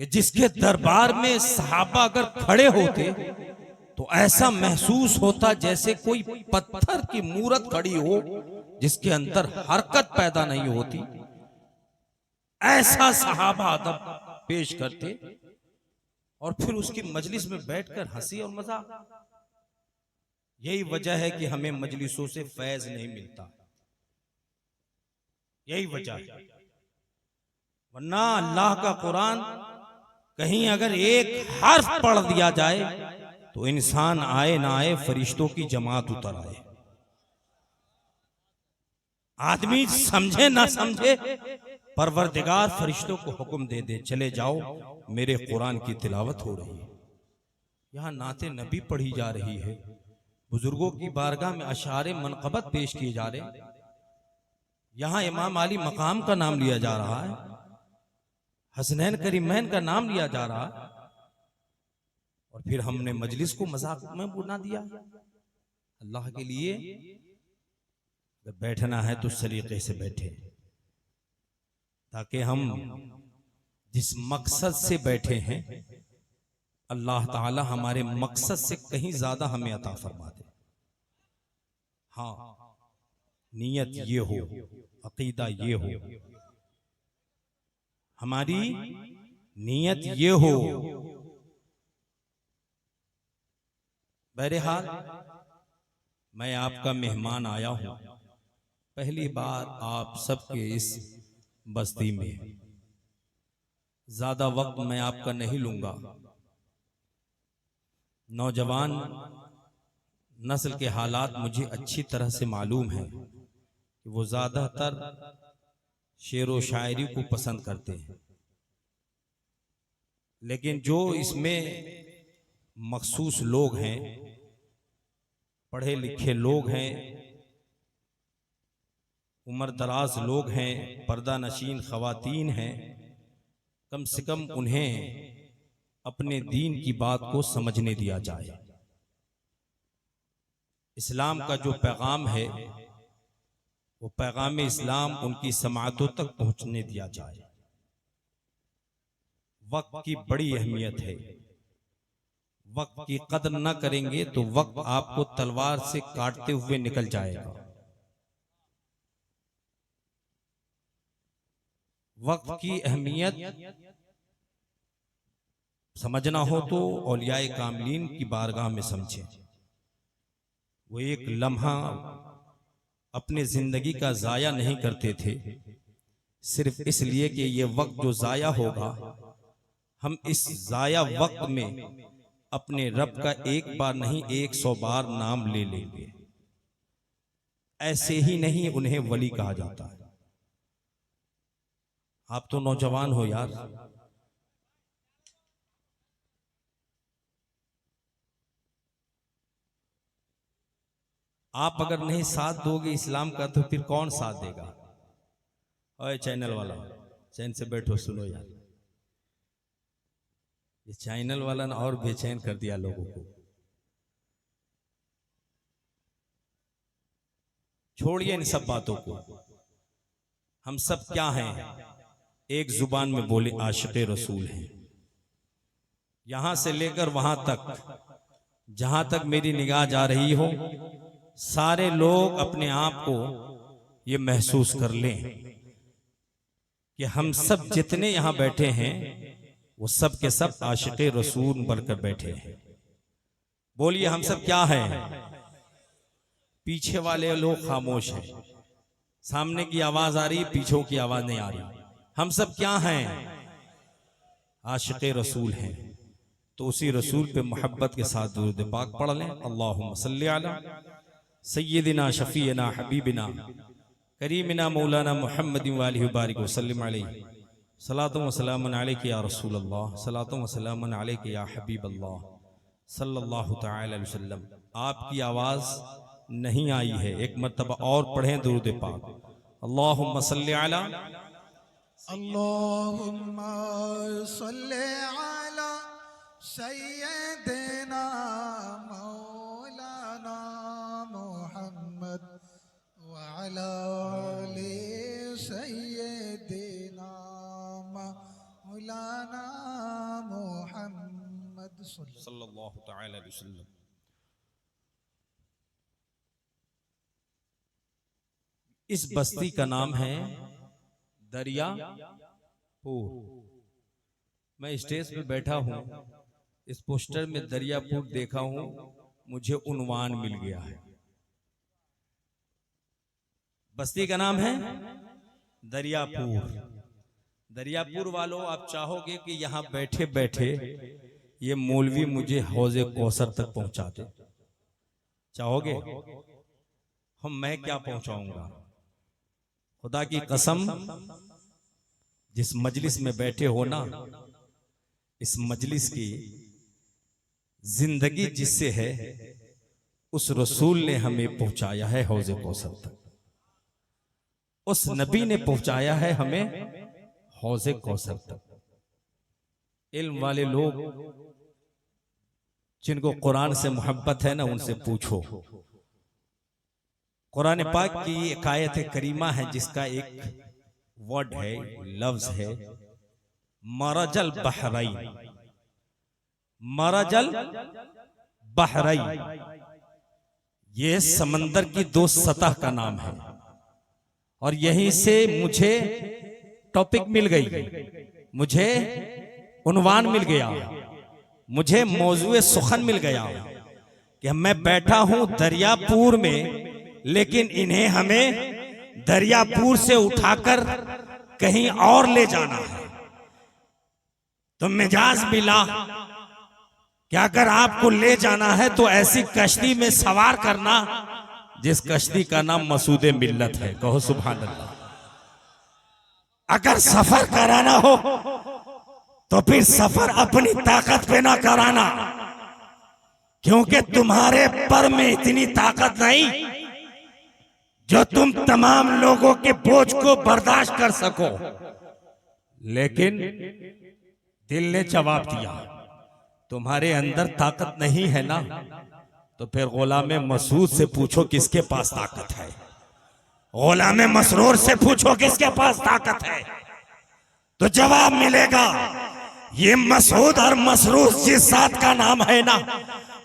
कि जिसके दरबार में सहाबा अगर खड़े होते तो ऐसा महसूस होता जैसे कोई पत्थर की मूरत खड़ी हो जिसके अंदर हरकत पैदा नहीं होती। ऐसा सहाबा अदब पेश करते और फिर उसकी मजलिस में बैठकर हंसी और मजाक। यही वजह है कि हमें मजलिसों से फैज नहीं मिलता, यही वजह है। वरना अल्लाह का कुरान कहीं अगर एक हर्फ पढ़ दिया जाए तो इंसान आए ना आए फरिश्तों की जमात उतर आए। आदमी समझे ना समझे, परवरदिगार फरिश्तों को हुक्म दे दे, चले जाओ मेरे कुरान की तिलावत हो रही है, यहां नाते नबी पढ़ी जा रही है, बुजुर्गों की बारगाह में अशारे मनकबत पेश किए जा रहे, यहां इमाम अली मकाम का नाम लिया जा रहा है, हसनैन करीमैन का नाम लिया जा रहा है, और फिर हमने मजलिस को मजाक में बुना दिया। अल्लाह के लिए अगर बैठना है तो सलीके से बैठे, ताकि हम जिस मकसद से बैठे हैं अल्लाह ताला हमारे मकसद से कहीं ज्यादा हमें अता फरमा दे। हाँ, नीयत ये हो, अकीदा ये हो, हमारी नीयत ये हो। बहरहाल मैं आपका मेहमान आया हूं, पहली बार आप सबके इस बस्ती में। ज्यादा वक्त मैं आपका नहीं लूंगा। नौजवान नस्ल के हालात मुझे अच्छी तरह से मालूम है कि वो ज्यादातर शेर व शायरी को पसंद करते हैं, लेकिन जो इसमें मखसूस लोग हैं, पढ़े लिखे लोग हैं, उम्र दराज लोग हैं, पर्दा नशीन खवातीन हैं, कम से कम उन्हें अपने दीन की बात को समझने दिया जाए। इस्लाम का जो पैगाम है वो पैगाम इस्लाम उनकी समाअतों तक पहुंचने दिया जाए। वक्त की बड़ी अहमियत है, वक्त की कदर न करेंगे तो वक्त आपको तलवार से काटते हुए निकल जाएगा। वक्त की अहमियत समझना हो तो औलियाए कामिलीन की बारगाह में समझें। वो एक लम्हा अपने जिंदगी का जाया नहीं करते थे, सिर्फ इसलिए कि ये वक्त जो जाया होगा, हम इस जाया वक्त में अपने रब का एक बार नहीं 100 बार नाम ले लेंगे। ऐसे ही नहीं उन्हें वली कहा जाता है। आप तो नौजवान हो यार, आप अगर नहीं साथ दोगे इस्लाम का तो फिर कौन साथ देगा। ओए चैनल वाला, चैन से बैठो, सुनो यार, ये चैनल वाला ने और बेचैन कर दिया लोगों को। छोड़िए इन सब बातों को। हम सब क्या हैं, एक जुबान में बोले आशिक़े रसूल हैं। यहां से लेकर वहां तक, जहां तक मेरी निगाह जा रही हो, सारे लोग अपने आप को ये महसूस कर लें कि हम सब जितने यहां बैठे हैं वो सब के सब आशिक़े रसूल बनकर बैठे हैं। बोलिए हम सब क्या हैं। पीछे वाले लोग खामोश हैं, सामने की आवाज आ रही, पीछों की आवाज नहीं आ रही। हम सब क्या हैं, आशिक़े रसूल हैं। तो उसी रसूल पे मोहब्बत के साथ दुरूद पाक पढ़ लें। अल्लाहुम्मा सल्ली अला सय्यिदिना शफीना हबीबिना करीमिना मौलाना मुहम्मद व आलिहि बारिक वसल्लम अलैहि सलातु व सलामुन अलैका या रसूल अल्लाह, सलातु व सलामुन अलैका या हबीब अल्लाह सल्लल्लाहु तआला अलैहि वसल्लम। आपकी आवाज नहीं आई है, एक मर्तबा और पढ़ें दुरूद पाक। अल्लाहुम्मा सल्ली अला अल्लाहुम्मा सल्ली अला सय्यिदिना मौलाना मुहम्मद व अला आलि सय्यिदिना मौलाना सल्लल्लाहु तआला अलैहि वसल्लम। इस बस्ती का नाम है दरियापुर। मैं स्टेज पे बैठा हूं, इस पोस्टर में दरियापुर देखा हूं, मुझे उन्वान मिल गया है। बस्ती का नाम है दरियापुर। दरियापुर वालों, आप चाहोगे कि यहां बैठे बैठे ये मौलवी मुझे हौजे कौसर तक पहुंचा दे? चाहोगे? मैं क्या पहुंचाऊंगा? खुदा की कसम, जिस मजलिस में बैठे हो ना, इस मजलिस की जिंदगी जिससे है, उस रसूल ने हमें पहुंचाया है हौजे कौसर तक। उस नबी ने पहुंचाया है हमें हौजे कौसर तक। इल्म वाले लोग जिनको कुरान से मोहब्बत है ना, उनसे पूछो। कुरान पाक की एक आयत करीमा है जिसका एक वर्ड है, लफ्ज है मरजल बहरैन। मरजल बहरैन, यह समंदर की दो सतह का नाम है। और यहीं से मुझे टॉपिक मिल गई, मुझे उन्वान मिल गया, मुझे मौजूए सुखन मिल गया कि मैं बैठा हूं दरियापुर में, लेकिन इन्हें हमें दरियापुर से उठाकर कहीं और ले जाना है। तो मिजाज मिला कि अगर आपको ले जाना है तो ऐसी कश्ती में सवार करना जिस कश्ती का नाम मसूदे मिल्लत है। कहो सुभान अल्लाह। अगर सफर कराना हो तो फिर सफर अपनी ताकत पे ना कराना, क्योंकि तुम्हारे पर में इतनी ताकत नहीं जो तुम तमाम लोगों के बोझ को बर्दाश्त कर सको। लेकिन दिल ने जवाब दिया, तुम्हारे अंदर ताकत नहीं है ना, तो फिर गुलाम मसूद से पूछो किसके पास ताकत है। गुलाम मसरूर से पूछो किसके पास ताकत है, तो जवाब मिलेगा। ये मसूद और मसरूर जिस जात का नाम है ना,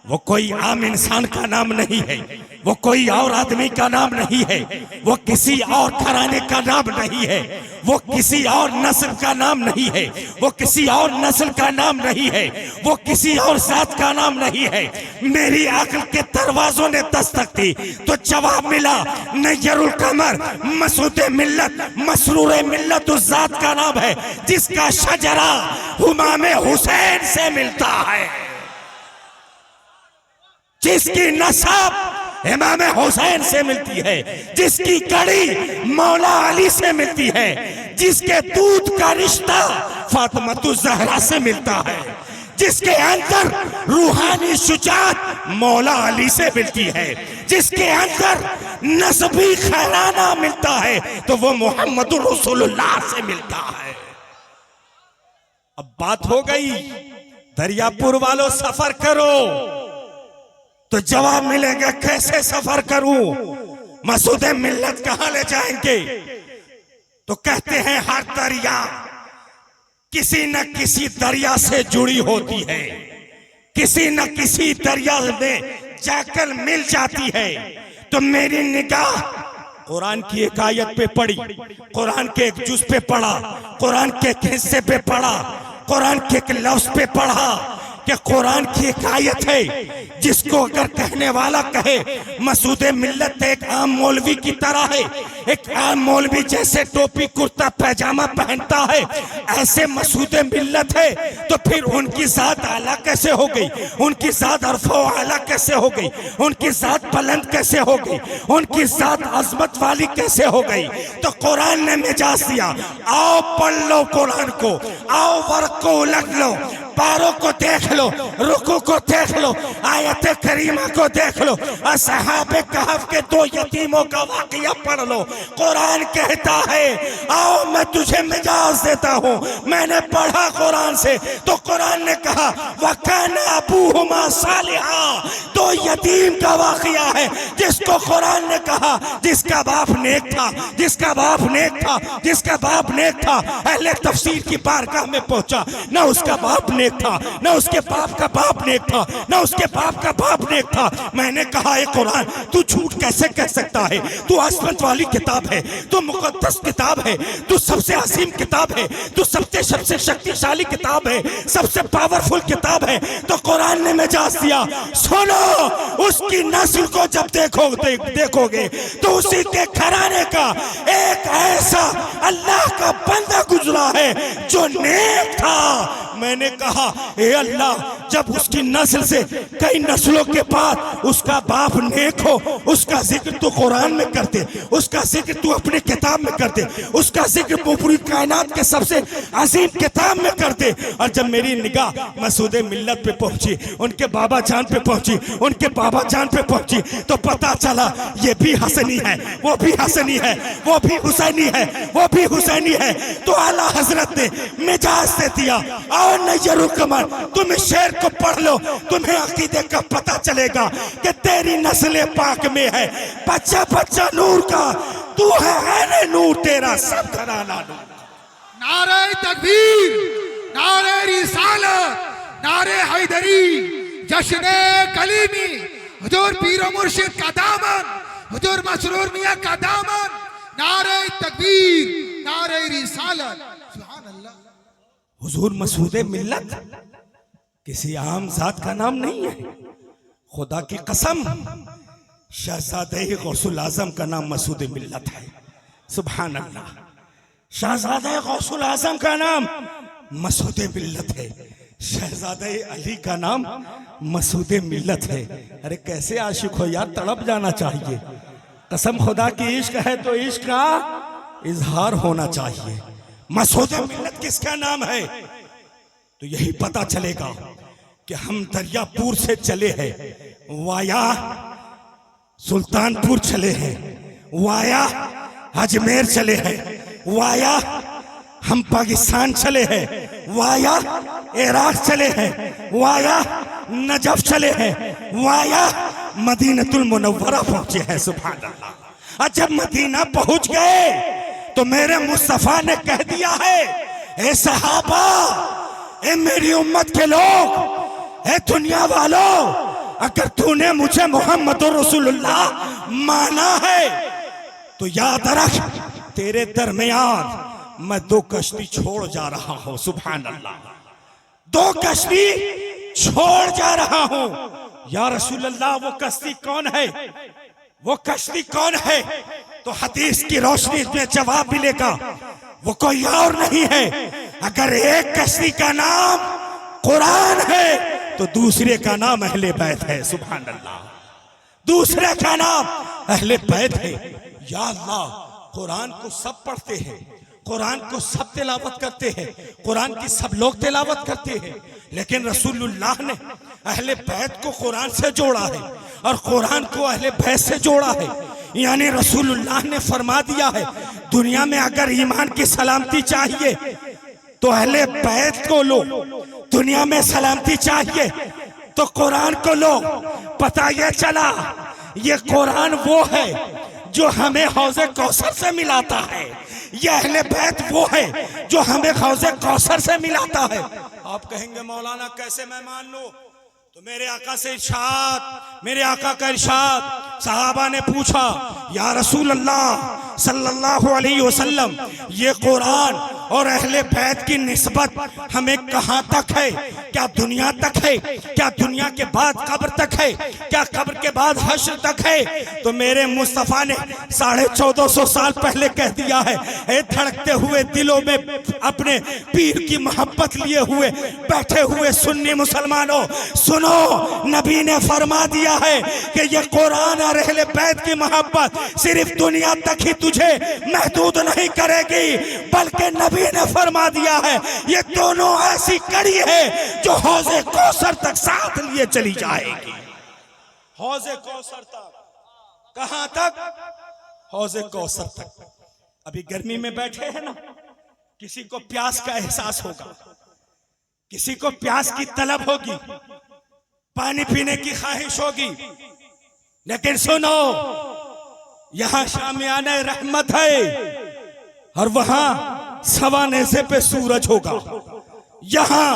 वो कोई आम इंसान का नाम नहीं है, वो कोई और आदमी का नाम नहीं है, वो किसी और घराने का नाम नहीं है, वो किसी और नस्ल का नाम नहीं है, वो किसी और नस्ल का नाम नहीं है, वो किसी और जात का नाम नहीं है। मेरी अक्ल के दरवाजों ने दस्तक दी तो जवाब मिला, नय्यरुल कमर मसूदे मिल्लत मसरूर मिल्लत उस जात का नाम है जिसका शजरा हुमाम हुसैन से मिलता है, जिसकी नसब इमाम हुसैन से मिलती है, जिसकी कड़ी मौला अली से मिलती है, जिसके दूध का रिश्ता फातिमा ज़हरा से मिलता है, जिसके अंदर रूहानी शुजात मौला अली से मिलती है, जिसके अंदर नस्बी खैराना मिलता है, तो वो मोहम्मद रसूलुल्लाह से मिलता है। अब बात हो गई, दरियापुर वालों सफर करो, तो जवाब मिलेगा कैसे सफर करूं, मसूदे मिल्लत कहां ले जाएंगे? तो कहते हैं हर दरिया किसी न किसी दरिया से जुड़ी होती है, किसी न किसी दरिया में जाकर मिल जाती है। तो मेरी निगाह कुरान की एक आयत पे पड़ी, कुरान के एक जुज पे पढ़ा, कुरान के एक हिस्से पे पढ़ा, कुरान के एक लफ्ज पे पढ़ा कि कुरान की एक आयत है जिसको अगर कहने वाला कहे मसूदे मिल्लत एक आम मौलवी की तरह है, एक आम मौलवी जैसे टोपी कुर्ता पैजामा पहनता है ऐसे मसूदे मिल्लत है, तो फिर उनकी जात आला कैसे हो गई, उनकी जात अरफो आला कैसे हो गई, उनकी जात बुलंद कैसे हो गई, उनकी जात अजमत वाली कैसे हो गई? तो कुरान ने मिजाज दिया, आओ पढ़ लो कुरान को, आओ वर्क को उलट लो, पारों को देख लो, रुकू को देख लो, आयत करीमा को देख लो, असहाबे कहफ के दो यतीमों का वाकया पढ़ लो। कुरान कहता है आओ मैं तुझे मिजाज देता हूँ। मैंने पढ़ा कुरान से तो कुरान ने कहा वकाना अबूहुमा सालिहा, दो यतीम का वाकया है जिसको कुरान ने कहा जिसका बाप नेक था, जिसका बाप नेक था, जिसका बाप नेक था। अहले तफसीर की बारगाह में पहुंचा, ना उसका बाप नेक था, न उसके बाप का बाप नेक था, न उसके बाप का बाप नेक था। मैंने कहा ए कुरान, तू झूठ कैसे कह सकता है? तू आसमत वाली किताब है, तू मुकद्दस किताब है, तू सबसे असीम किताब है, तू सबसे शक्तिशाली किताब है, सबसे पावरफुल किताब है। तो कुरान ने मिजाज दिया, सुनो, उसकी नस्ल को जब देखोगे तो उसी के घराने का एक ऐसा अल्लाह का बंदा गुजरा है जो नेक था। मैंने कहा ए अल्लाह, जब उसकी नस्ल से कई नस्लों के बाद उसका बाप नेक हो, उसका जिक्र तू कुरान में करते, उसका जिक्र तू अपने किताब में करते, उसका जिक्र पूरी कायनात के सबसे अजीम किताब में करते। और जब मेरी निगाह मसूद मिल्लत पे पहुंची, उनके बाबा जान पे पहुंची, उनके बाबा जान पे पहुंची, तो पता चला ये भी हसनी है, वो भी हसनी है, वो भी हुसैनी है, वो भी हुसैनी है। तो आला हजरत ने मिजाज से दिया, और नैयरुल कमर, तुम इस शेर को पढ़ लो, तुम्हें अकीदे का पता चलेगा कि तेरी नस्ल पाक में है बच्चा बच्चा नूर का, तू है नूर, तेरा सब घराना नूर। नारे तकबीर, नारे रिसालत, नारे हैदरी, जश्ने कलीमी, हुजूर पीर मुर्शिद का दामन, हुजूर मसरूर मियां का दामन, नारे तकबीर, नारे रिसालत। सुभान अल्लाह। हुजूर मसूद मिल्लत किसी आम जात का नाम नहीं है, खुदा की कसम, शहजादे गौसुल आजम का नाम मसूद मिल्लत है। सुभान अल्लाह, शहजादे गौसुल आजम का नाम मसूद मिल्लत है, शहजादे अली का नाम मसूद मिल्लत है। अरे कैसे आशिक हो यार, तड़प जाना चाहिए। कसम खुदा की, इश्क है तो इश्क का इजहार होना चाहिए। मसूद मिल्लत किसका नाम है? तो यही पता चलेगा कि हम दरियापुर से चले हैं, वाया सुल्तानपुर चले हैं, वाया अजमेर चले हैं, वाया हम पाकिस्तान चले हैं, वाया इराक चले हैं, वाया नजफ चले हैं, वाया मदीनतुल मुनव्वरा पहुंचे हैं। सुभान अल्लाह। जब मदीना पहुंच गए तो मेरे मुस्तफा ने कह दिया है, ए सहाबा, ए मेरी उम्मत के लोग, ए दुनिया वालों, अगर तूने मुझे मोहम्मद रसूलुल्लाह माना है तो याद रख, तेरे दरमियान मैं दो कश्ती छोड़ जा रहा हूं। सुभान अल्लाह, दो कश्ती छोड़ जा रहा हूं। या रसूल अल्लाह, वो कश्ती कौन है? वो कश्ती कौन है? तो हदीस की रोशनी में जवाब मिलेगा, वो कोई और नहीं है। अगर एक कश्ती का नाम कुरान है तो दूसरे का नाम अहले बैत है। सुभान अल्लाह, दूसरे का नाम अहले बैत है। या अल्लाह, कुरान को सब पढ़ते हैं, कुरान को सब तिलावत करते हैं, कुरान की सब लोग तिलावत करते हैं, लेकिन रसूलुल्लाह ने अहले बैत को कुरान से जोड़ा है और कुरान को अहले बैत से जोड़ा है। यानी रसूलुल्लाह ने फरमा दिया है, दुनिया में अगर ईमान की सलामती चाहिए तो अहले बैत को लो, दुनिया में सलामती चाहिए तो कुरान को लो। पता यह चला, ये कुरान वो है जो हमें हौज़े कौसर से मिलाता है, ये अहले बैत वो है जो हमें हौज़े कौसर से मिलाता है। आप कहेंगे मौलाना कैसे मैं मान लूं? तो मेरे आका से इरशाद, मेरे आका का इरशाद, सहाबा ने पूछा, या रसूल अल्लाह सल्लल्लाहु अलैहि वसल्लम, ये कुरान और अहले बैत की निस्बत हमें कहां तक है? क्या दुनिया तक है? क्या दुनिया के बाद कब्र तक है? क्या कब्र के बाद हश्र तक है? तो मेरे मुस्तफा ने 1450 साल पहले कह दिया है, ए धड़कते हुए दिलों में अपने पीर की मोहब्बत लिए हुए बैठे हुए सुन्नी मुसलमानों, सुनो, नबी ने फरमा दिया है कि ये कुरान और अहले बैत की मोहब्बत सिर्फ दुनिया तक ही तुझे महदूद नहीं करेगी, बल्कि नबी ने फरमा दिया है ये दोनों ऐसी कड़ी है जो हौज़े कौसर तक साथ लिए चली जाएगी। हौज़े कौसर तक, कहां तक? हौज़े कौसर तक। अभी गर्मी में बैठे हैं ना, किसी को प्यास का एहसास होगा, किसी को प्यास की तलब होगी, पानी पीने की ख्वाहिश होगी, लेकिन सुनो, यहां शामियाने रहमत है और वहां सवा नेज़े पे सूरज होगा। यहां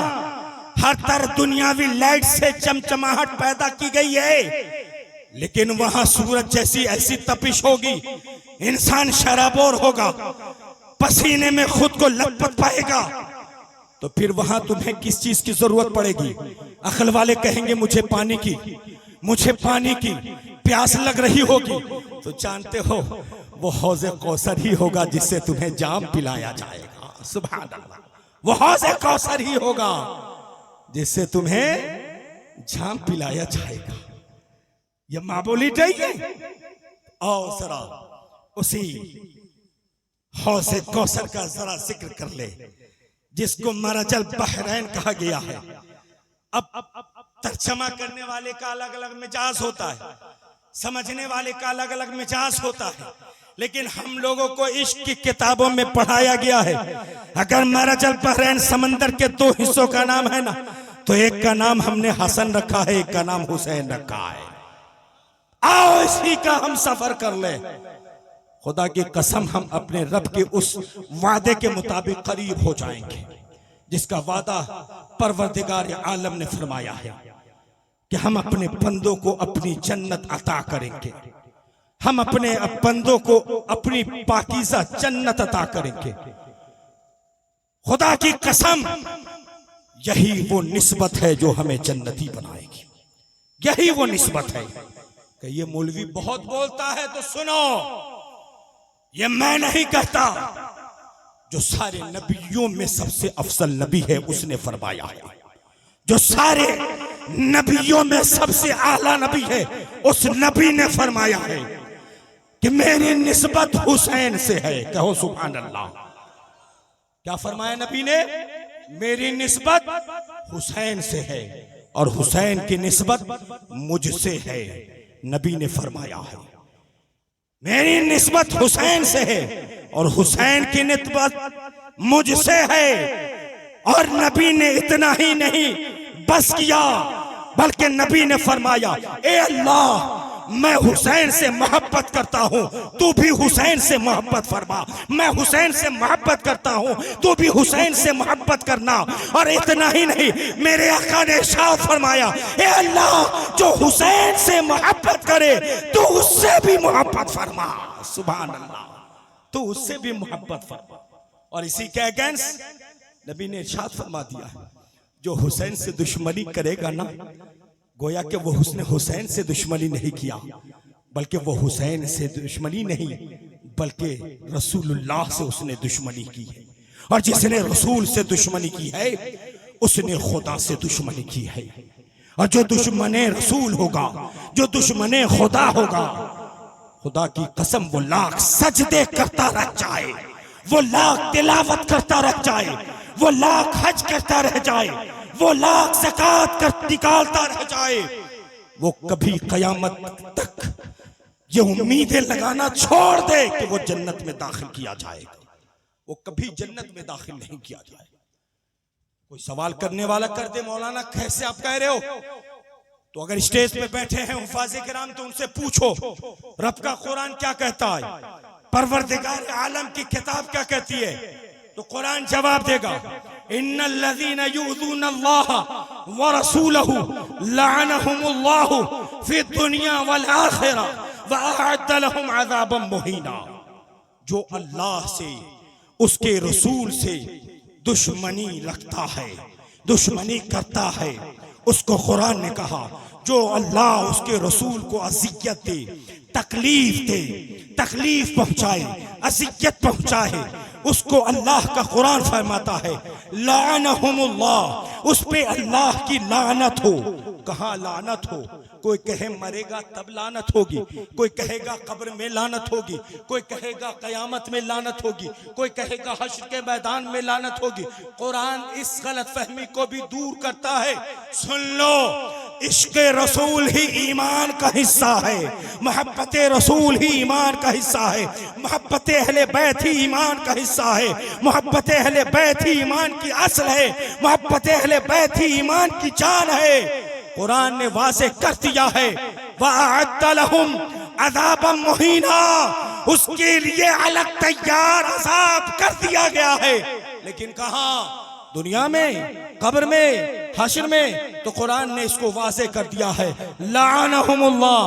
हर तरह दुनियावी लाइट से चमचमाहट पैदा की गई है, लेकिन वहां सूरज जैसी ऐसी तपिश होगी, इंसान शराबोर होगा, पसीने में खुद को लपट पाएगा, तो फिर वहां तुम्हें किस चीज की जरूरत पड़ेगी? अकल वाले कहेंगे मुझे पानी की प्यास लग रही होगी, तो जानते हो वो हौज़े कौसर ही होगा जिससे तुम्हें जाम पिलाया जाएगा। सुभान अल्लाह, वो हौज़े कौसर ही होगा जिससे तुम्हें जाम पिलाया जाएगा। ये मामूली नहीं है। आओ जरा उसी हौज़े कौसर का जरा जिक्र कर ले, जिसको मरजल बहरैन कहा गया है। अब तर्जमा करने वाले का अलग अलग मिजाज होता है, समझने वाले का अलग अलग मिजाज होता है, लेकिन हम लोगों को इश्क की किताबों में पढ़ाया गया है, अगर मरजल बहरैन समंदर के दो हिस्सों का नाम है ना, तो एक का नाम हमने हसन रखा है, एक का नाम हुसैन रखा है। आओ इसी का हम सफर कर ले। खुदा की कसम हम अपने रब के उस वादे के मुताबिक करीब हो जाएंगे जिसका वादा परवरदिगार आलम ने फरमाया है कि हम अपने बंदों को अपनी जन्नत अता करेंगे, हम अपने बंदों को अपनी पाकीज़ा जन्नत अता करेंगे। खुदा की कसम यही वो निस्बत है जो हमें जन्नती बनाएगी, यही वो निस्बत है। कि ये मौलवी बहुत बोलता है तो सुनो, ये मैं नहीं कहता, जो सारे नबियों में सबसे अफजल नबी है उसने फरमाया है, जो सारे नबियों में सबसे आला नबी है उस नबी ने फरमाया है कि मेरी निस्बत हुसैन से है। कहो सुभान अल्लाह। क्या फरमाया नबी ने? मेरी निस्बत हुसैन से है और हुसैन की निस्बत मुझसे है। नबी ने फरमाया है मेरी निस्बत हुसैन से है और हुसैन की निस्बत मुझसे है। और नबी ने इतना ही नहीं बस किया, बल्कि नबी ने फरमाया, ए अल्लाह मैं हुसैन से मोहब्बत करता हूं, तू भी हुसैन से मोहब्बत फरमा। मैं हुसैन से मोहब्बत करता हूं, तू भी हुसैन से मोहब्बत करना। और इतना ही नहीं, मेरे आका ने इरशाद फरमाया, ए अल्लाह जो हुसैन से मोहब्बत करे तू उससे भी मोहब्बत फरमा। सुभान अल्लाह, तू उससे भी मोहब्बत फरमा। और इसी के अगेंस्ट नबी ने इरशाद फरमा दिया, जो हुसैन से दुश्मनी करेगा ना, गोया कि वो उसने हुसैन से दुश्मनी नहीं किया, बल्कि वो हुसैन से दुश्मनी नहीं बल्कि रसूलुल्लाह से उसने दुश्मनी की है। और जिसने रसूल से दुश्मनी की है उसने खुदा से दुश्मनी की है। और जो दुश्मने रसूल होगा, जो दुश्मने खुदा होगा, खुदा की कसम वो लाख सजदे करता रह जाए, वो लाख तिलावत करता रह जाए, वो लाख हज करता रह जाए, वो लाख ज़कात कर निकालता रह जाए, वो कभी कयामत तक ये उम्मीदें लगाना छोड़ दे कि वो जन्नत में दाखिल किया जाएगा, वो कभी जन्नत में दाखिल नहीं किया जाएगा। कोई सवाल करने वाला कर दे, मौलाना कैसे आप कह रहे हो? तो अगर स्टेज पे बैठे हैं हुफाज़े किराम तो उनसे पूछो रब का कुरान क्या कहता है, परवरदिगार आलम की किताब क्या कहती है, तो कुरान जवाब देगा, इन्नल्लज़ीना युज़ूनल्लाह व रसूलहु लअनहुमुल्लाहु फिद दुनिया वल आखिरह व अअद्द लहुम अज़ाबन मुहीना। जो अल्लाह से उसके रसूल से दुश्मनी रखता है, दुश्मनी करता है, उसको कुरान ने कहा जो अल्लाह उसके रसूल को अज़ियत दे, तकलीफ दे, तकलीफ पहुंचाए, अज़ियत पहुंचाए, उसको अल्लाह का कुरान फरमाता है लानहुमुल्लाह, उस पे अल्लाह की लानत हो। कहाँ लानत हो? कोई कहे मरेगा तब लानत होगी, कोई कहेगा कब्र में लानत होगी, कोई कहेगा कयामत में लानत होगी, कोई कहेगा हश्र के मैदान में लानत होगी। कुरान इस गलत फहमी को भी दूर करता है। सुन लो, इश्क़ रसूल ही ईमान का हिस्सा है, मोहब्बत रसूल ही ईमान का हिस्सा है, मोहब्बत अहले बैत ही ईमान का हिस्सा है, मोहब्बत अहले बैत ही ईमान की असल है, मोहब्बत अहले बैत ही ईमान की जान है। कुरान ने वाज़ेह कर दिया है, वअअद्द लहुम अज़ाबन मुहीना, उसके लिए अलग तैयार अज़ाब कर दिया गया है। लेकिन कहाँ? दुनिया में, कब्र में, हश्र में, तो कुरान ने इसको वाज़े कर दिया है, लानहुमुल्लाह,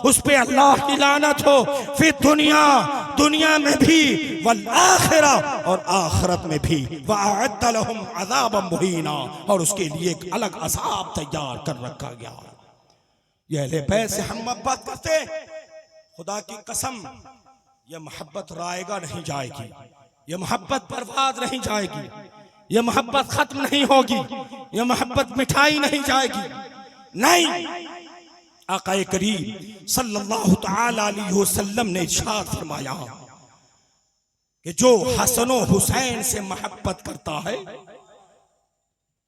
उस पे अल्लाह की लानत हो, फिर दुनिया में भी, वल आखिरा, और आखिरत में भी, वअअद्द लहुम अज़ाबन मुहीना, और उसके लिए एक अलग अज़ाब तैयार कर रखा गया। ये अहले बैत से हम मोहब्बत करते, खुदा की कसम ये मोहब्बत रायगा नहीं जाएगी, ये मोहब्बत बर्बाद नहीं जाएगी, ये मोहब्बत खत्म नहीं होगी, ये मोहब्बत मिठाई नहीं जाएगी। नहीं, आका करीम सल्लल्लाहु तआला अलैहि वसल्लम ने इरशाद फरमाया कि जो हसन और हुसैन से मोहब्बत करता है,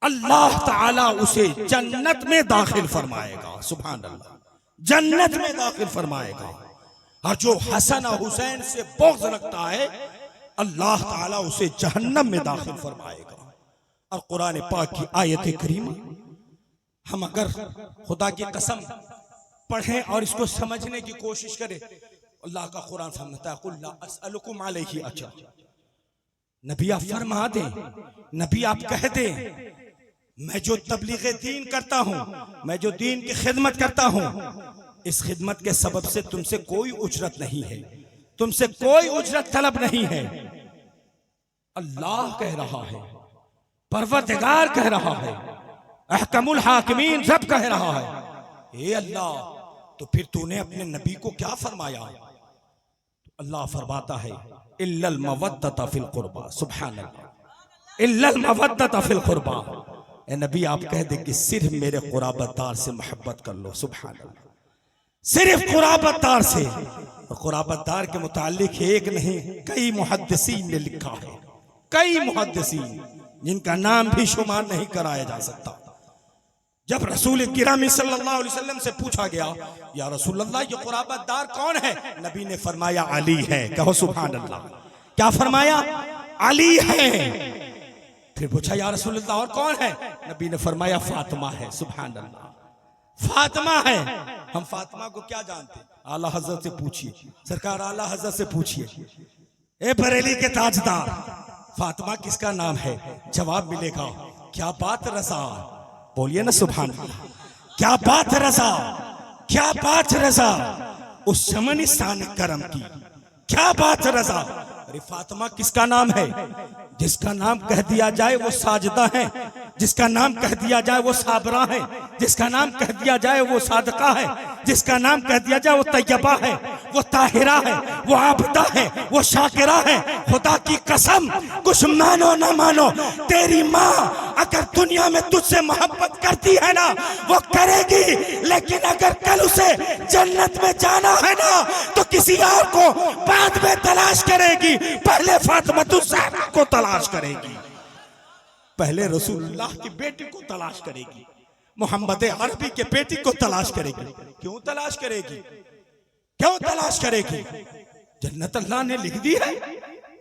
अल्लाह ताला उसे जन्नत में दाखिल फरमाएगा। सुभान अल्लाह, जन्नत में दाखिल फरमाएगा। और जो हसन और हुसैन से बुग़्ज़ रखता है, अल्लाह ताला उसे जहन्नम में दाखिल फरमाएगा। और कुरान पाक की आयत करीमा हम अगर खुदा की कसम पढ़ें और इसको समझने की कोशिश करें, अल्लाह का कुरान फरमाता है, कुल ला अस्अलुकुम अलैहि अजर। नबी आप फरमा दें, नबी आप कह दें, मैं जो तबलीग दीन करता हूं, मैं जो दीन की खिदमत करता हूं, इस खिदमत के सबब से तुमसे कोई उजरत नहीं है, तुमसे कोई उजरत तलब नहीं है। अल्लाह कह रहा है, परवरदिगार कह रहा है, अहकमुल हाकिमीन रब कह रहा है। ए अल्लाह, तो फिर तूने अपने नबी को क्या फरमाया? अल्लाह फरमाता है, इल्लल मवद्दत फिल कुर्बा। सुभान अल्लाह, इल्लल मवद्दत फिल कुर्बा। ए नबी आप कह दे कि सिर्फ मेरे कुराबतदार से मोहब्बत कर लो। सुभान अल्लाह, सिर्फ कुराबतदार से। और कुराबतदार के मुतालिक एक नहीं कई मुहद्दिसीन ने लिखा है, कई मुहद्दिसीन जिनका नाम भी शुमार नहीं कराया जा सकता। जब रसूल गिरामी सल्लल्लाहु अलैहि वसल्लम से पूछा गया, या रसूल अल्लाह ये कुराबतदार कौन है? नबी ने फरमाया अली है। कहो सुभान अल्लाह। क्या फरमाया? अली है। फिर पूछा या रसूल अल्लाह और कौन है? नबी ने फरमाया फातिमा है। सुभान अल्लाह, फातिमा है। हम फातिमा को क्या जानते? आला हजरत से पूछिए, सरकार आला हजरत से पूछिए, ए बरेली के ताजदार, फातिमा किसका नाम है? जवाब मिलेगा, क्या बात रजा। बोलिए ना सुभान अल्लाह, क्या बात रजा, क्या बात रजा। उस शमनिस्तान करम की क्या बात रजा। अरे फातिमा किसका नाम है? जिसका नाम कह दिया जाए वो साजिदा है, जिसका नाम कह दिया जाए वो साबरा है, जिसका नाम कह दिया जाए वो सादका है, जिसका नाम कह दिया जाए वो तैयबा है, वो ताहिरा है, वो आबदा है, वो शाकिरा है। खुदा की कसम, कुछ मानो ना मानो, तेरी माँ अगर दुनिया में तुझसे मोहब्बत करती है ना, वो करेगी, लेकिन अगर कल उसे जन्नत में जाना है ना, तो किसी और को बाद में तलाश करेगी, पहले फातिमा ज़हरा को तलाश करेगी, पहले रसूलुल्लाह की बेटी को तलाश करेगी, मोहम्मद अरबी के बेटी को तलाश करेगी। क्यों तलाश करेगी? क्यों तलाश करेगी? जन्नत अल्लाह ने लिख दी है,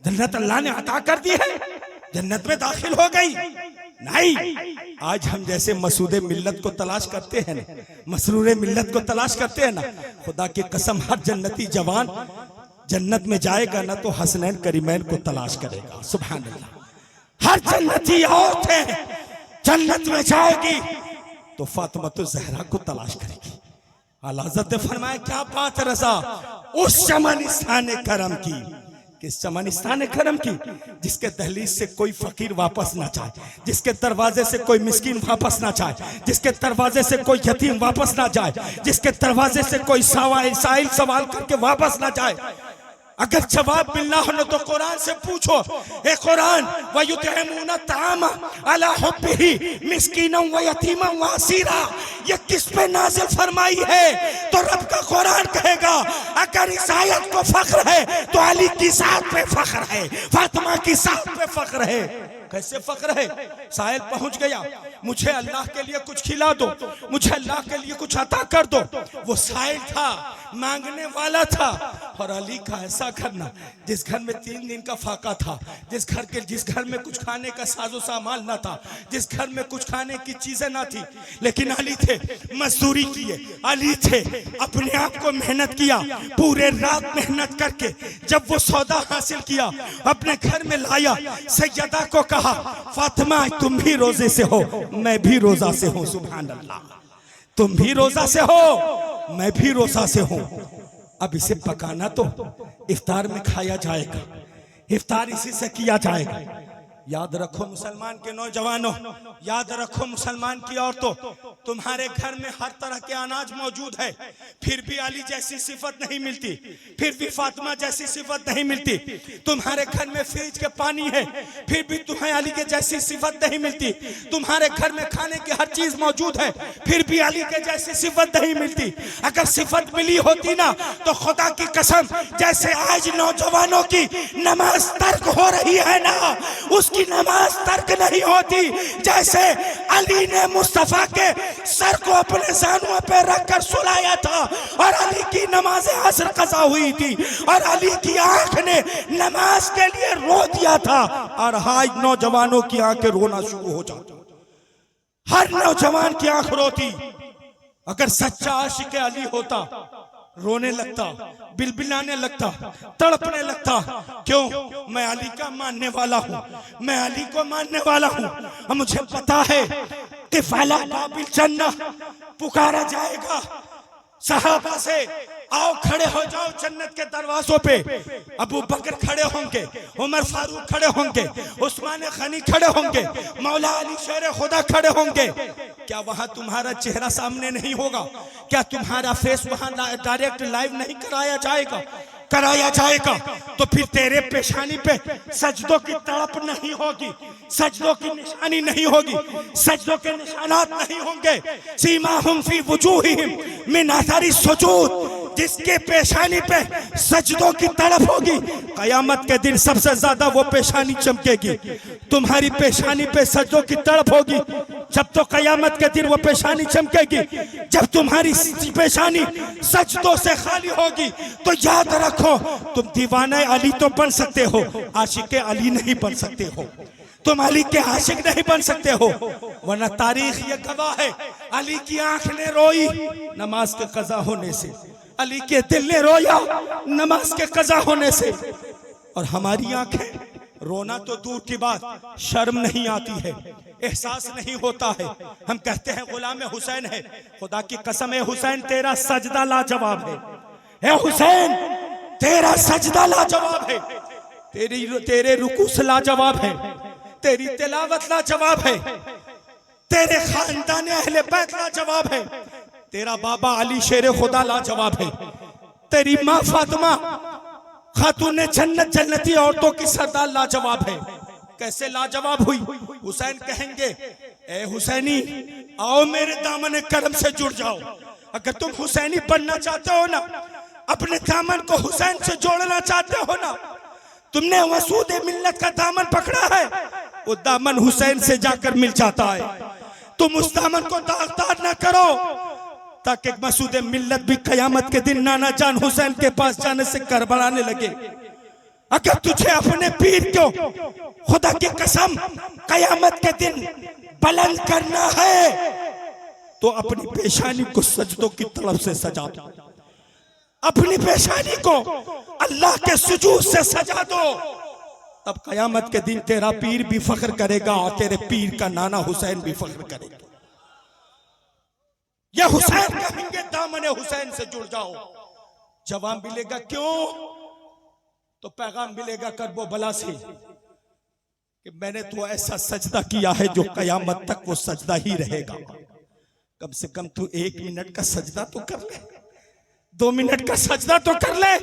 जन्नत अल्लाह ने अता कर दी है, जन्नत में दाखिल हो गई। नहीं, आज हम जैसे मसूदे मिल्लत को तलाश करते हैं ना, मसरूरे मिल्लत को तलाश करते हैं ना, खुदा की कसम हर जन्नती जवान जन्नत में जाएगा ना तो हसनैन करीमैन को तलाश करेगा। सुभान अल्लाह। हर जन्नती औरतें जन्नत में जाएगी तो फातिमा ज़हरा को तलाश करेगी। आला हज़रत ने फरमाया क्या बात रज़ा, उस शमनिस्तान करम की, किस शमनिस्तान करम की, जिसके दहलीज से कोई फकीर वापस ना जाए, जिसके दरवाजे से कोई मिस्कीन वापस ना जाए, जिसके दरवाजे से कोई यतीम वापस ना जाए, जिसके दरवाजे से कोई साइल सवाल करके वापस ना जाए। अगर जवाब मिलना हो तो कुरान से पूछो। ए कुरान, वयुतइमूना तामा अला हुब्बिही मिस्कीनन व यतीमन व असीरा, ये किस पे नाज़िल फरमाई है? तो रब का कुरान कहेगा अगर इस आयत को फख्र है तो अली की साथ पे फख्र है, फातिमा की साथ पे फख्र है। कैसे फख्र है? साहिल पहुंच गया, मुझे अल्लाह के लिए कुछ खिला दो, मुझे अल्लाह के लिए कुछ अता कर दो। वो साहिल था, मांगने वाला था। और अली का ऐसा करना, जिस घर में 3 दिन का फाका था, जिस घर में कुछ खाने का साजो सामान ना था, जिस घर में कुछ खाने की चीजें ना थी, लेकिन अली थे, मजदूरी किए, अली थे, अपने आप को मेहनत किया, पूरे रात मेहनत करके जब वो सौदा हासिल किया, अपने घर में लाया, सैयदा को कहा कहा फातिमा तुम भी रोजे से हो, मैं भी रोजा से हूं। सुभान अल्लाह, तुम भी रोजा से हो, मैं भी रोजा से हूं। अब इसे पकाना तो इफ्तार में खाया जाएगा, इफ्तार इसी से किया जाएगा। याद रखो मुसलमान के नौजवानों, याद रखो मुसलमान की औरतों, तुम्हारे घर में हर तरह के अनाज मौजूद है, फिर भी अली जैसी सिफत नहीं मिलती, फिर भी फातिमा जैसी सिफत नहीं मिलती। तुम्हारे घर में फ्रिज के पानी है, फिर भी तुम्हें अली के जैसी सिफत नहीं मिलती। तुम्हारे घर में खाने की हर चीज मौजूद है, फिर भी अली के जैसी सिफत नहीं मिलती। अगर सिफत मिली होती ना तो खुदा की कसम, जैसे आज नौजवानों की नमाज तर्क हो रही है ना, उसकी नमाज तर्क नहीं होती। जैसे अली ने मुस्तफा के सर को अपने जानुओं पे रखकर सुलाया था और अली की नमाज असर कज़ा हुई थी और अली की आंख ने नमाज के लिए रो दिया था, और आज नौजवानों की आंखें रोना शुरू हो जाती। हर नौजवान की आंख रोती। अगर सच्चा आशिक अली होता रोने लगता, बिलबिलाने लगता, तड़पने लगता। क्यों? मैं अली का मानने वाला हूं, मैं अली को मानने वाला हूं। और मुझे पता है कि फाला बाबिल जन्नह पुकारा जाएगा सहाबा से, आओ खड़े हो जाओ जन्नत के दरवाजों पे। अबू बकर खड़े होंगे, उमर फारूक खड़े होंगे, उस्मान गनी खड़े होंगे, मौला अली शेर खुदा खड़े होंगे। क्या वहां तुम्हारा चेहरा सामने नहीं होगा? क्या तुम्हारा फेस वहां डायरेक्ट लाइव नहीं कराया जाएगा? कराया जाएगा। तो फिर तेरे पेशानी पे सजदों की तड़प नहीं होगी, सजदों की निशानी नहीं होगी, सजदों के निशानात नहीं होंगे। सीमाहुम फी वुजूहिहिम मिन अथरी सुजूद, जिसके पेशानी पे सजदों की तड़प होगी, कयामत के दिन सबसे ज्यादा वो पेशानी चमकेगी। तुम्हारी पेशानी पे सजदों की तड़प होगी जब तो कयामत के दिन वो पेशानी चमकेगी। जब तुम्हारी पेशानी सजदों से खाली होगी तो याद रखो, तुम दीवाने अली तो बन सकते हो, आशिक अली नहीं बन सकते हो। तुम अली के आशिक नहीं बन सकते हो, वरना तारीख ये गवाह है, अली की आंख ने रोई नमाज के कज़ा होने से, अली के दिल ने रोया नमाज के कज़ा होने से। और हमारी आंखें रोना तो दूर की बात, शर्म नहीं आती है, एहसास नहीं होता है। हम कहते हैं गुलाम हुसैन है, खुदा की कसम है हुसैन तेरा सजदा लाजवाब है, ए हुसैन तेरा सजदा लाजवाब है, तेरे रुकू से लाजवाब है, तेरी तिलावत लाजवाब है, तेरे खानदान अहले बैत लाजवाब है, तेरा बाबा अली शेर खुदा लाजवाब है, तेरी माँ फातिमा खातून जन्नत जन्नती औरतों की सरदार लाजवाब है। कैसे लाजवाब हुई? हुसैन कहेंगे ए हुसैनी आओ मेरे दामन करम से जुड़ जाओ। अगर तुम हुसैनी बनना चाहते हो ना, अपने दामन को हुसैन से जोड़ना चाहते हो ना, तुमने वसूद मिल्लत का दामन पकड़ा है, वो दामन हुसैन से जाकर मिल जाता है। तुम उस दामन को दागदार ना करो ताकि मसूद मिल्लत भी कयामत के दिन नाना जान हुसैन के पास जाने से करबलाने लगे। अगर तुझे अपने पीर को खुदा की कसम कयामत के दिन बुलंद करना है तो अपनी पेशानी को सजदों की तरफ से सजा दो, अपनी पेशानी को अल्लाह के सुजूद से सजा दो। तब कयामत के दिन तेरा पीर भी फख्र करेगा और तेरे पीर का नाना हुसैन भी फख्र करेगा। ये हुसैन कहेंगे दामन हुसैन से जुड़ जाओ। जवाब मिलेगा क्यों? तो पैगाम मिलेगा करबो बला से कि मैंने तो ऐसा सजदा किया है जो कयामत तक वो सजदा ही रहेगा। कम से कम तू 1 मिनट का सजदा तो कर ले, 2 मिनट का सजदा तो कर ले,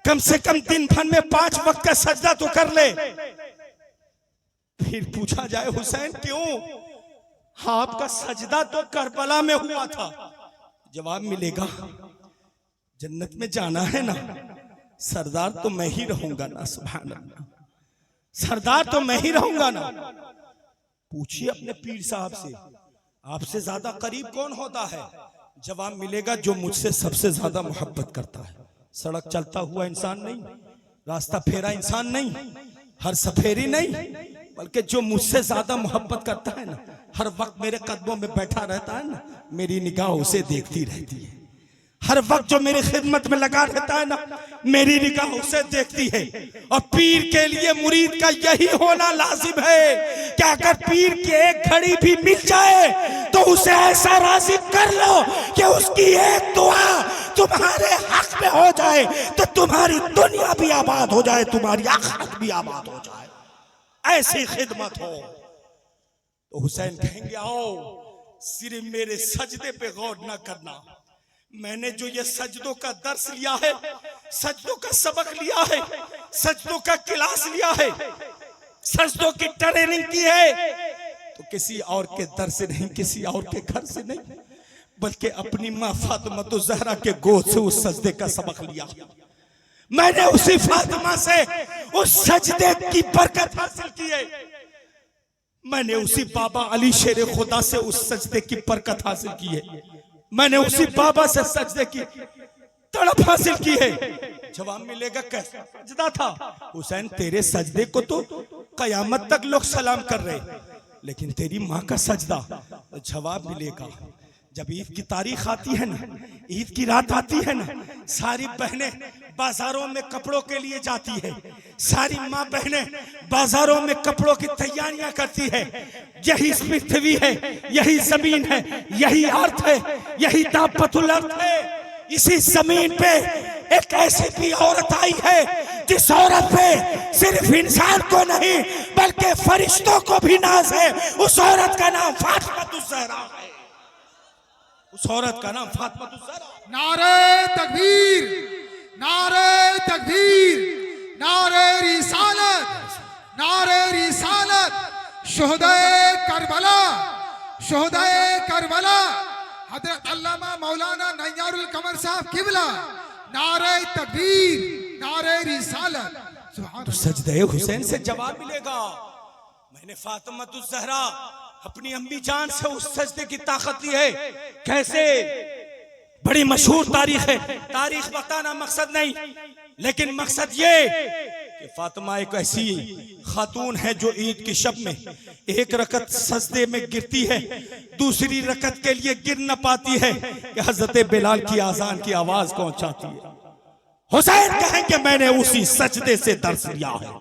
कम से कम दिन भर में 5 वक्त का सजदा तो कर ले। फिर पूछा जाए हुसैन क्यों? हाँ आपका सजदा तो करबला में हुआ था। जवाब मिलेगा जन्नत में जाना है ना, सरदार तो मैं ही रहूंगा ना। सुभान अल्लाह, सरदार तो मैं ही रहूंगा ना। पूछिए अपने पीर साहब से, आपसे ज्यादा करीब कौन होता है? जवाब मिलेगा जो मुझसे सबसे ज्यादा मोहब्बत करता है। सड़क चलता हुआ इंसान नहीं, रास्ता फेरा इंसान नहीं, हर सफेरी नहीं, बल्कि जो मुझसे ज्यादा मोहब्बत करता है ना, हर वक्त मेरे कदमों में बैठा रहता है ना, मेरी निगाह उसे देखती रहती है। हर वक्त जो मेरी खिदमत में लगा रहता है ना, मेरी निगाह उसे देखती है। और पीर के लिए मुरीद का यही होना लाजिम है कि अगर पीर की एक घड़ी भी मिल जाए तो उसे ऐसा राज़ी कर लो कि उसकी एक दुआ तुम्हारे हक में हो जाए तो तुम्हारी दुनिया भी आबाद हो जाए, तुम्हारी आखिरत भी आबाद हो जाए। ऐसी खिदमत हो। तो हुसैन कहेंगे आओ सिर्फ मेरे सजदे पे गौर न करना, मैंने जो ये सजदों का दर्स लिया है, सजदों का सबक लिया है, सजदों का क्लास लिया है, सजदों की ट्रेनिंग की है, तो किसी और के दर से नहीं, किसी और के घर से नहीं, बल्कि अपनी माँ फातिमा ज़हरा के गोद से उस सजदे का सबक लिया। मैंने उसी फातिमा से उस सजदे की बरकत हासिल की है। मैंने उसी बाबा अली शेर खुदा से उस सजदे की बरकत हासिल की है। मैंने उसी बाबा से सजदे की तड़प हासिल की है। जवाब मिलेगा कैसा सजदा था? हुसैन तेरे सजदे को तो कयामत तक लोग सलाम कर रहे, लेकिन तेरी माँ का सजदा। जवाब मिलेगा जब ईद की तारीख आती है ना, ईद की रात आती है ना, सारी बहनें बाजारों में कपड़ों के लिए जाती है, सारी माँ बहनें बाजारों में कपड़ों की तैयारियां करती है। यही पृथ्वी है, यही जमीन है, यही अर्थ है, यही दापतुल अर्थ है। इसी जमीन पे एक ऐसी भी औरत आई है जिस औरत पे सिर्फ इंसान को नहीं बल्कि फरिश्तों को भी नाज है। उस औरत का नाम फातिमा ज़हरा है। उस औरत का नाम फातिमा ज़हरा। नारे तकबीर, नारे तकबीर, नारे रिसालत, नारे रिसालत। शुहदाए करबला, शुहदाए करबला हजरत अल्लामा मौलाना नैयारुल कमर साहब किबला। नारे तकबीर, नारे रिसालत। तो सजदे हुसैन से जवाब मिलेगा। मैंने फातिमा ज़हरा अपनी अम्मी जान से उस सजदे की ताकत ली है। कैसे? बड़ी मशहूर तारीख है, तारीख बताना मकसद नहीं, लेकिन मकसद ये कि फातिमा एक ऐसी खातून है जो ईद की शब में एक रकत सजदे में गिरती है, दूसरी रकत के लिए गिर न पाती है कि हजरत बिलाल की आजान की आवाज पहुंचाती है। हुसैन कहेंगे मैंने उसी सजदे से दर्स लिया है,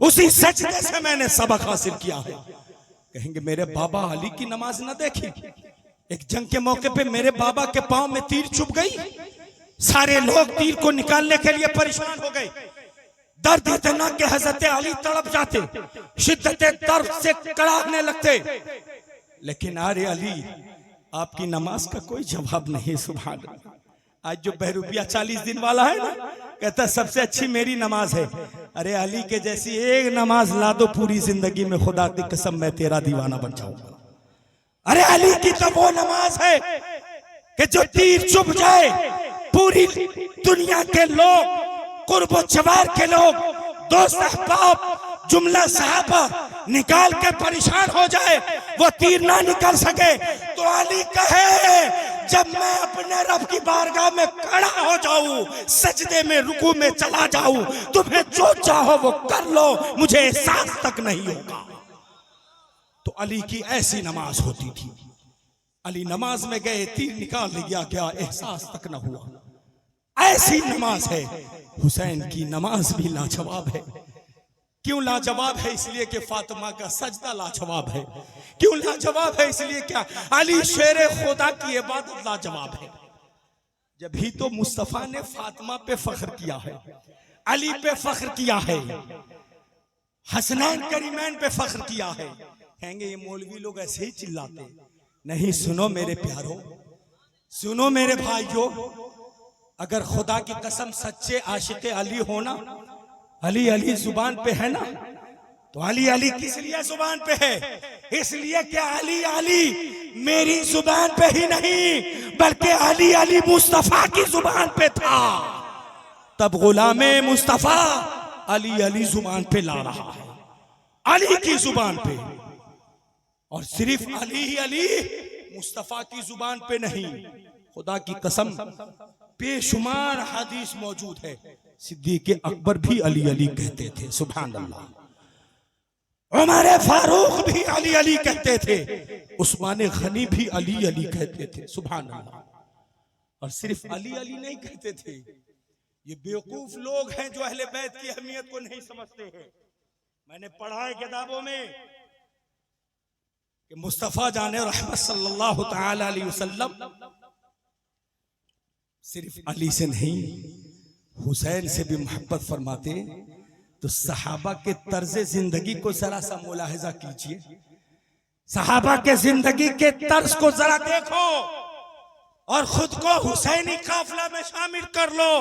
उसी सजदे से मैंने सबक हासिल किया है। कहेंगे मेरे बाबा अली की नमाज न देखी, एक जंग के मौके पे मेरे बाबा के पांव में तीर चुभ गई, सारे लोग तीर को निकालने के लिए परेशान हो गए। दर्द इतना कि हजरत अली तड़प जाते, शिद्दत दर्द से कड़ाहने लगते। लेकिन अरे अली आपकी नमाज का कोई जवाब नहीं। सुभान अल्लाह। आज जो बहरूपिया 40 दिन वाला है ना, कहता सबसे अच्छी मेरी नमाज है। अरे अली के जैसी एक नमाज ला दो, पूरी जिंदगी में खुदा की कसम मैं तेरा दीवाना बन जाऊंगा। अरे अली की तो वो नमाज है कि जो तीर चुभ जाए, पूरी दुनिया के लोग, कुर्ब जवार के लोग, दोस्त अहबाब, जुमला सहाबा निकाल के परेशान हो जाए, वो तीर ना निकल सके, तो अली कहे जब मैं अपने रब की बारगाह में खड़ा हो जाऊं, सजदे में रुकू में चला जाऊं, तुम्हें जो चाहो वो कर लो, मुझे एहसास तक नहीं होगा। तो अली की ऐसी नमाज होती थी। अली नमाज में गए, तीर निकाल लिया, क्या एहसास तक न हुआ। ऐसी नमाज है। हुसैन की नमाज भी लाजवाब है। क्यों लाजवाब है? इसलिए कि फातिमा का सजदा लाजवाब है। क्यों लाजवाब है? इसलिए क्या अली शेर खुदा की इबादत लाजवाब है। जब ही तो मुस्तफा ने फातिमा पे फख्र किया है, अली पे फख्र किया है, हसनैन करीमैन पे फख्र किया है। कहेंगे ये मौलवी लोग ऐसे ही चिल्लाते नहीं। सुनो मेरे प्यारों, सुनो मेरे भाइयों, अगर खुदा की कसम सच्चे आशिक अली होना, अली अली जुबान पे है ना, तो अली अली किस लिए जुबान पे है? इसलिए कि अली अली मेरी जुबान पे ही नहीं बल्कि अली अली मुस्तफा की जुबान पे था। तब गुलामे मुस्तफा अली अली जुबान पे ला रहा है, अली की जुबान पे। और सिर्फ अली ही अली मुस्तफा की जुबान पे नहीं, खुदा की कसम बेशुमार हदीस मौजूद है। सिद्दीक़ अकबर भी अली अली कहते थे। सुभान अल्लाह। उमर फारूक भी अली अली कहते थे। उस्मान गनी भी अली अली कहते थे। सुभान अल्लाह। और सिर्फ अली अली नहीं कहते थे। ये बेवकूफ लोग हैं जो अहले बैत की अहमियत को नहीं समझते हैं। मैंने पढ़ा है किताबों में कि मुस्तफा जाने रहमत सल्लल्लाहु ताला अलैहि वसल्लम सिर्फ अली से नहीं हुसैन से भी मोहब्बत फरमाते। तो सहाबा के तर्ज जिंदगी को जरा सा मुलाहिजा कीजिए, सहाबा के जिंदगी के तर्ज को जरा देखो और खुद को हुसैनी काफिला में शामिल कर लो।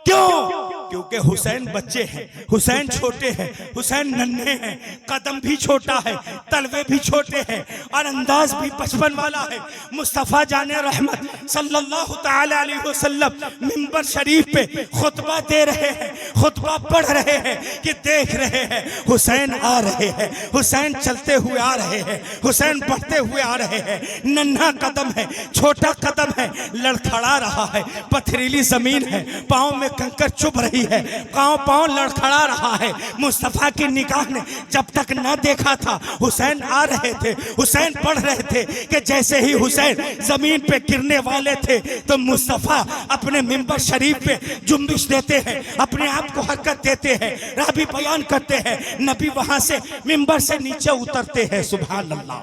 क्यों? क्योंकि हुसैन बच्चे हैं, हुसैन छोटे हैं, हुसैन नन्हे हैं, कदम भी छोटा है, तलवे भी छोटे हैं और अंदाज भी बचपन वाला है। मुस्तफा जाने रहमत सल्लल्लाहु ताला अलैहि वसल्लम मिंबर शरीफ पे खुतबा दे रहे हैं, खुतबा पढ़ रहे हैं कि देख रहे हैं हुसैन आ रहे हैं, हुसैन चलते हुए आ रहे हैं, हुसैन बढ़ते हुए आ रहे हैं। नन्हा कदम है, छोटा कदम है, लड़खड़ा रहा है, पथरीली जमीन है, पाँव में कंकर चुभ रही है, पाँव लड़खड़ा रहा है। मुस्तफा की निगाह ने जब तक न देखा था हुसैन आ रहे थे, हुसैन पढ़ रहे थे कि जैसे ही हुसैन जमीन पे गिरने वाले थे तो मुस्तफा अपने मिंबर शरीफ पे जुम्बिश देते हैं, अपने आप को हरकत देते हैं, रावी बयान करते हैं। नबी वहां से मिंबर से नीचे उतरते हैं। सुभान अल्लाह,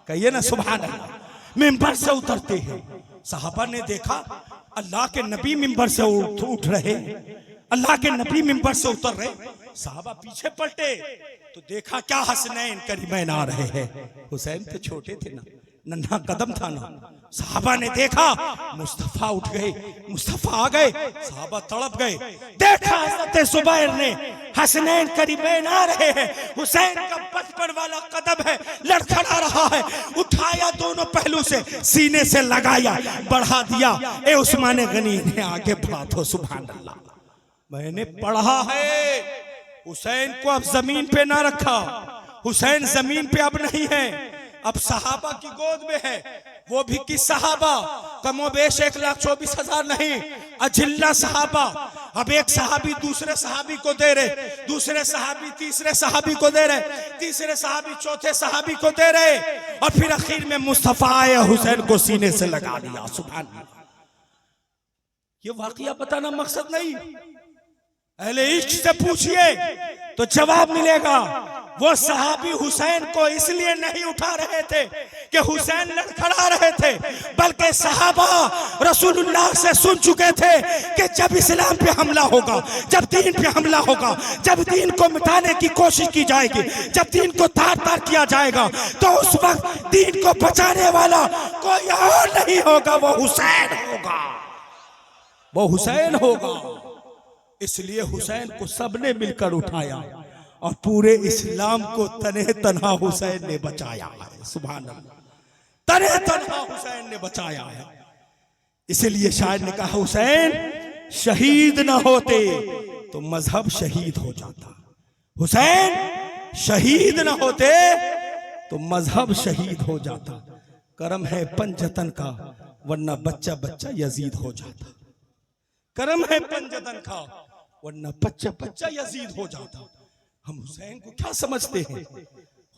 कहिए ना सुभान अल्लाह। मिंबर से उतरते हैं। सहाबा ने देखा अल्लाह के नबी मिंबर से उठ रहे, अल्लाह के नबी मिंबर से उतर रहे। सहाबा पीछे पलटे तो देखा क्या हसनैन करीमैन आ रहे हैं। हुसैन तो छोटे थे ना, नन्हा कदम था ना। सहाबा ने देखा मुस्तफा उठ गए, मुस्तफा आ गए, सहाबा तड़प गए। देखा हज़रत जुबैर ने हसनैन करीमैन आ रहे हैं, हुसैन का बचपन वाला कदम है, लड़खड़ा रहा है। उठाया दोनों पहलू से, सीने से लगाया, बढ़ा दिया। ए उस्मान गनी ने आगे बढ़ा दो। सुभान अल्लाह। मैंने पढ़ा है हुसैन को अब जमीन पे ना रखा, हुसैन जमीन पे अब नहीं है, अब सहाबा की गोद में है। वो भी किस सहाबा? कमोबेश 1,24,000 नहीं, अजिल्ला सहाबा। अब एक सहाबी दूसरे सहाबी को दे रहे, दूसरे सहाबी तीसरे सहाबी को दे रहे, तीसरे सहाबी चौथे सहाबी को दे रहे, और फिर आखिर में मुस्तफा आए, हुसैन को सीने से लगा दिया। सुभान अल्लाह। ये वाकया बताना मकसद नहीं, अहले इश्क से पूछिए तो जवाब मिलेगा। वो सहाबी हुसैन को इसलिए नहीं उठा रहे थे कि हुसैन लड़खड़ा रहे थे, बल्कि सहाबा रसूलुल्लाह से सुन चुके थे कि जब इस्लाम पे हमला होगा, जब दीन पे हमला होगा, जब दीन को मिटाने की कोशिश की जाएगी, जब दीन को तार तार किया जाएगा, तो उस वक्त दीन को बचाने वाला कोई और नहीं होगा, वो हुसैन होगा, वो हुसैन होगा। इसलिए हुसैन को सबने मिलकर उठाया और पूरे इस्लाम को तने तन्हा हुसैन ने बचाया है। सुभान अल्लाह, तने तन्हा हुसैन ने बचाया है। इसलिए शायर ने कहा हुसैन शहीद न होते तो मजहब शहीद हो जाता, हुसैन शहीद न होते तो मजहब शहीद हो जाता। करम है पंजतन का वरना बच्चा बच्चा यजीद हो जाता, करम है पंजतन का वरना बच्चा बच्चा यजीद हो जाता। हम हुसैन को क्या समझते हैं?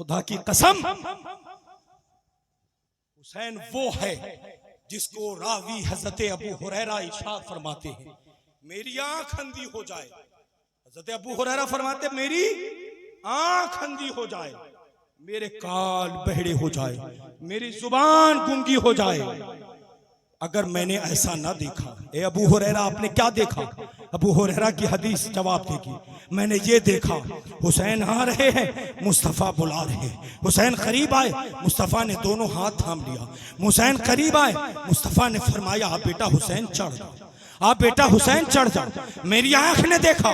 खुदा की कसम, हुसैन वो है जिसको रावी हजरत अबू हुरैरा इरशाद फरमाते हैं, मेरी आंख अंधी हो जाए। हजरत अबू हुरैरा फरमाते मेरी आंख अंधी हो जाए, मेरे कान बहरे हो जाए, मेरी जुबान गूंगी हो जाए, अगर मैंने ऐसा ना देखा। ए अबू हुरैरा आपने क्या देखा? अबू हुरैरा की हदीस जवाब देगी, मैंने ये देखा हुसैन आ रहे हैं, मुस्तफ़ा बुला रहे हैं। हुसैन करीब आए, मुस्तफ़ा ने दोनों हाथ थाम लिया। हुसैन करीब आए, मुस्तफ़ा ने फरमाया आप बेटा हुसैन चढ़ जाओ, आप बेटा हुसैन चढ़ जाओ। मेरी आंख ने देखा,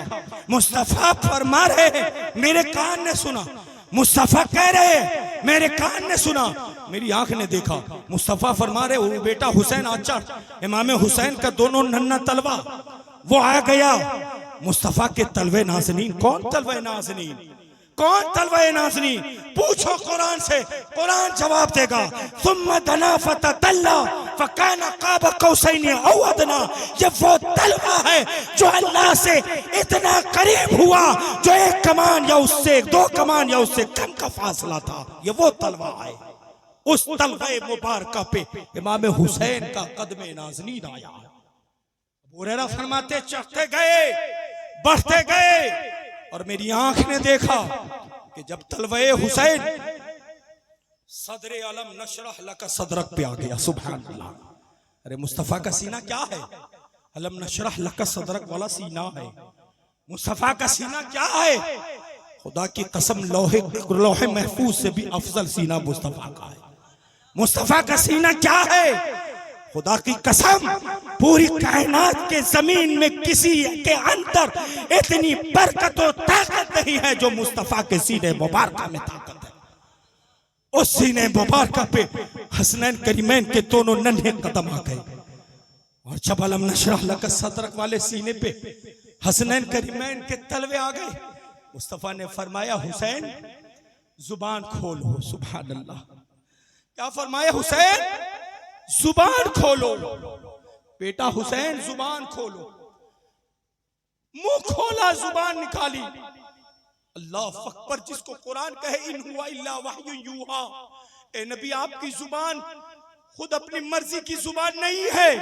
मुस्तफ़ा फरमा रहे हैं, मेरे कान ने सुना, मुस्तफ़ा कह रहे हैं, मेरे कान ने सुना, मेरी आंख ने देखा। मुस्तफ़ा फरमा रहे वो बेटा हुसैन आ चढ़। इमाम हुसैन का दोनों नन्ना तलवा वो आ गया। मुस्तफ़ा के तलवे नाज़नीन, कौन तलवे नाज़नीन, कौन तलवे नाज़नीन? पूछो कुरान से, कुरान जवाब देगा। सुम्मा दना फतदल्ला फकाना क़ाब क़ौसैन औ अदना। ये वो तलवा है जो अल्लाह से इतना करीब हुआ जो एक कमान या उससे, दो कमान या उससे कम का फासला था। ये वो तलवा है। उस तलवे मुबारका पे इमाम हुसैन का कदमे नाज़नीन आया। अबू हुरैरा फरमाते चढ़ते गए, बढ़ते गए, और मेरी आंख ने देखा कि जब तलवे हुसैन सदरे अलम नशरह लका सदरक पे आ गया, सुभान अल्लाह। अरे मुस्तफा का सीना क्या है? अलम नशरह लका सदरक वाला सीना है। मुस्तफा का सीना क्या है? खुदा की कसम लोहे महफूज से भी अफजल सीना मुस्तफा का है। मुस्तफा का सीना क्या है? खुदा की कसम पूरी कायनात के जमीन में किसी के अंदर इतनी बरकत और ताकत नहीं है जो मुस्तफा के सीने मुबारक में ताकत है। उस सीने मुबारक पे हसनैन करीमैन के दोनों नन्हे कदम आ गए, और जब अलम नशरह लका सदरक वाले सीने पे हसनैन करीमैन के तलवे आ गए, मुस्तफा ने फरमाया हुसैन जुबान खोलो। सुभान अल्लाह। क्या फरमाया? हुसैन जुबान खोलो। बेटा हुसैन जुबान खोलो। मुंह खोला, जुबान निकाली। अल्लाह अकबर, जिसको कुरान कहे इन हुआ इल्ला वह्युन यूहा। ए नबी, आपकी जुबान खुद अपनी मर्जी की जुबान नहीं है,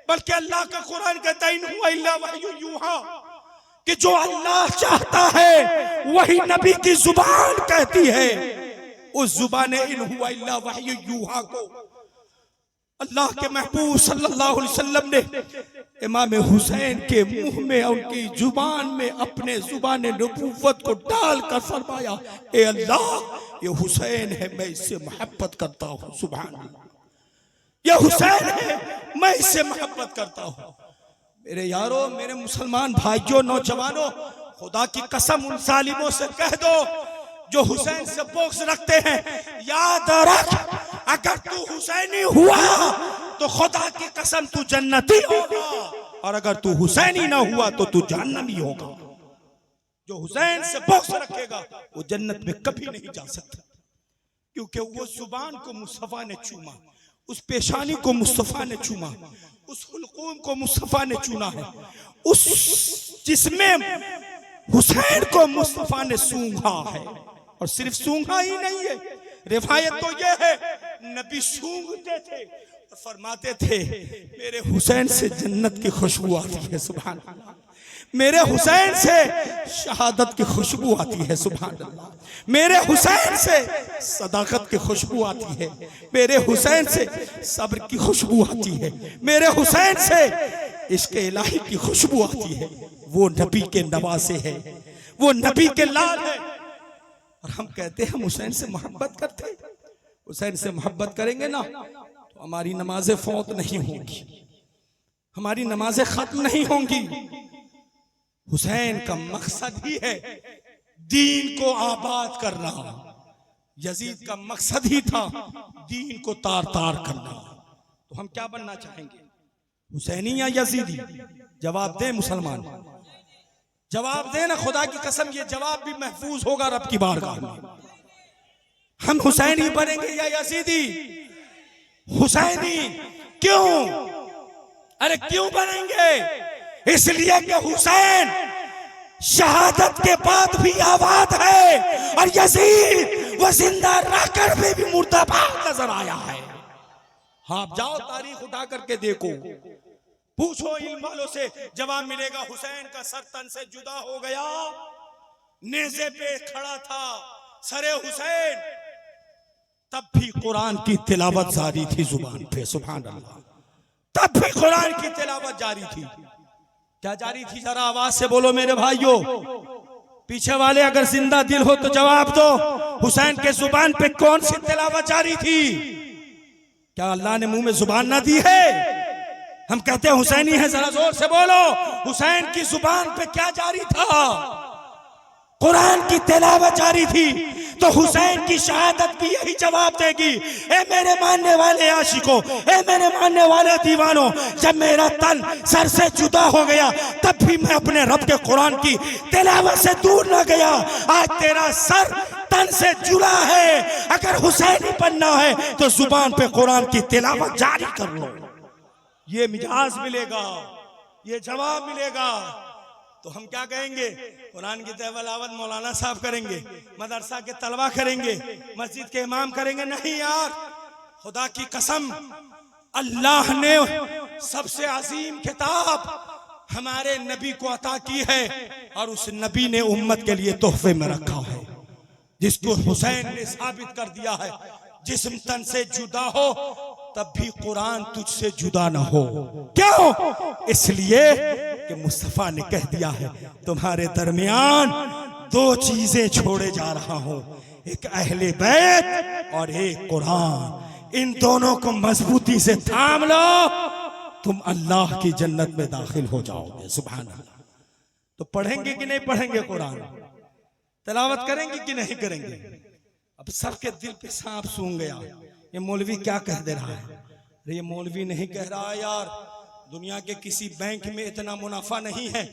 बल्कि अल्लाह का कुरान कहता है इन हुआ इल्ला वह्युन यूहा, कि जो अल्लाह चाहता है वही नबी की जुबान कहती है। उस जुबान इन हुआ इल्ला वह्युन यूहा को अल्लाह के महबूब सल्लल्लाहु अलैहि वसल्लम ने इमाम हुसैन के मुंह में, उनकी जुबान में अपने जुबान नबूवत को डालकर फरमाया, ए अल्लाह, ये हुसैन है, मैं इससे मोहब्बत करता हूँ। सुभान अल्लाह। ये हुसैन है, मैं इससे मोहब्बत करता हूँ। मेरे यारों, मेरे मुसलमान भाइयों, नौजवानों, खुदा की कसम उन जालिमों से कह दो जो हुसैन से बोक्स रखते हैं, याद रख, अगर तू हुसैनी हुआ तो खुदा की कसम तू जन्नती होगा, और अगर तू हुसैनी ना हुआ तो तू जहन्नमी होगा। जो हुसैन से बोक्स रखेगा वो जन्नत में कभी नहीं जा सकता, क्योंकि वो जुबान को मुस्तफा ने चूमा, उस पेशानी को मुस्तफा ने चूमा, उस हुलकूम को मुस्तफा ने चुना है, उस जिसमें हुसैन को मुस्तफा ने सूंघा है। और सिर्फ सूंघा ही नहीं है, रिवायत तो ये है नबी सूंघते थे और फरमाते थे मेरे हुसैन से जन्नत की खुशबू आती है। सुभान अल्लाह। मेरे हुसैन से शहादत की खुशबू आती है। सुभान अल्लाह। मेरे हुसैन से सदाकत की खुशबू आती है। मेरे हुसैन से सब्र की खुशबू आती है। मेरे हुसैन से इश्क इलाही की खुशबू आती है। वो नबी के नवासे है, वो नबी के लाल है, और हम कहते हैं हम हुसैन से मोहब्बत करते हैं। हुसैन से मोहब्बत करेंगे ना तो हमारी नमाजें फौत नहीं होंगी, हमारी नमाजें खत्म नहीं होंगी। हुसैन का मकसद ही है दीन को आबाद करना। यजीद का मकसद ही था दीन को तार तार करना। तो हम क्या बनना चाहेंगे, हुसैनी या यजीदी? जवाब दे मुसलमान, जवाब दे ना। खुदा की कसम ये जवाब भी महफूज होगा रब की बारगाह में। हम हुसैनी बनेंगे या यजीदी? हुसैनी। क्यों? अरे क्यों बनेंगे? इसलिए कि हुसैन शहादत के बाद भी आबाद है, और यजीद वो जिंदा रहकर भी मुर्दाबाद नजर आया है। हाँ, जाओ तारीख उठा करके देखो, पूछो इन वालों से, जवाब मिलेगा हुसैन का सर तन से जुदा हो गया, नेज़े पे खड़ा था सरे हुसैन, तब भी कुरान की तिलावत जारी थी जुबान पे। सुभान अल्लाह। तब भी कुरान की तिलावत जारी थी। क्या जारी थी? जरा आवाज से बोलो मेरे भाइयों। पीछे वाले अगर जिंदा दिल हो तो जवाब दो, हुसैन के जुबान पे कौन सी तिलावत जारी थी? क्या अल्लाह ने मुंह में जुबान ना दी है? हम कहते हैं हुसैनी है, जरा जोर से बोलो, हुसैन की जुबान पे क्या जारी था? कुरान की तिलावत जारी थी। तो हुसैन की शहादत भी यही जवाब देगी। ए मेरे मानने वाले आशिकों, ए मेरे मानने वाले दीवानों, जब मेरा तन सर से जुदा हो गया तब भी मैं अपने रब के कुरान की तिलावत से दूर न गया। आज तेरा सर तन से जुड़ा है, अगर हुसैनी बनना है तो जुबान पे कुरान की तिलावत जारी कर लो। ये मिजाज मिलेगा, ये जवाब मिलेगा। तो हम क्या कहेंगे? कुरान की तिलावत मौलाना साहब करेंगे, मदरसा के तलबा करेंगे, मस्जिद के इमाम करेंगे? नहीं यार, खुदा की कसम, अल्लाह ने सबसे अजीम किताब हमारे नबी को अता की है और उस नबी ने उम्मत के लिए तोहफे में रखा है, जिसको हुसैन ने साबित कर दिया है, जिस्म तन से जुदा हो तब भी कुरान तुझसे जुदा ना हो। क्यों? इसलिए कि मुस्तफा ने कह दिया है तुम्हारे दरमियान दो चीजें छोड़े जा रहा हूं, एक अहले बैत और एक कुरान। इन दोनों को मजबूती से थाम लो, तुम अल्लाह की जन्नत में दाखिल हो जाओगे। सुभान अल्लाह। तो पढ़ेंगे कि नहीं पढ़ेंगे? कुरान तिलावत करेंगे कि नहीं करेंगे? अब सबके दिल पे सांप सूंघ गया, ये मौलवी क्या कह दे रहा है? अरे ये मौलवी नहीं कह रहा यार, दुनिया के किसी बैंक में इतना मुनाफा नहीं है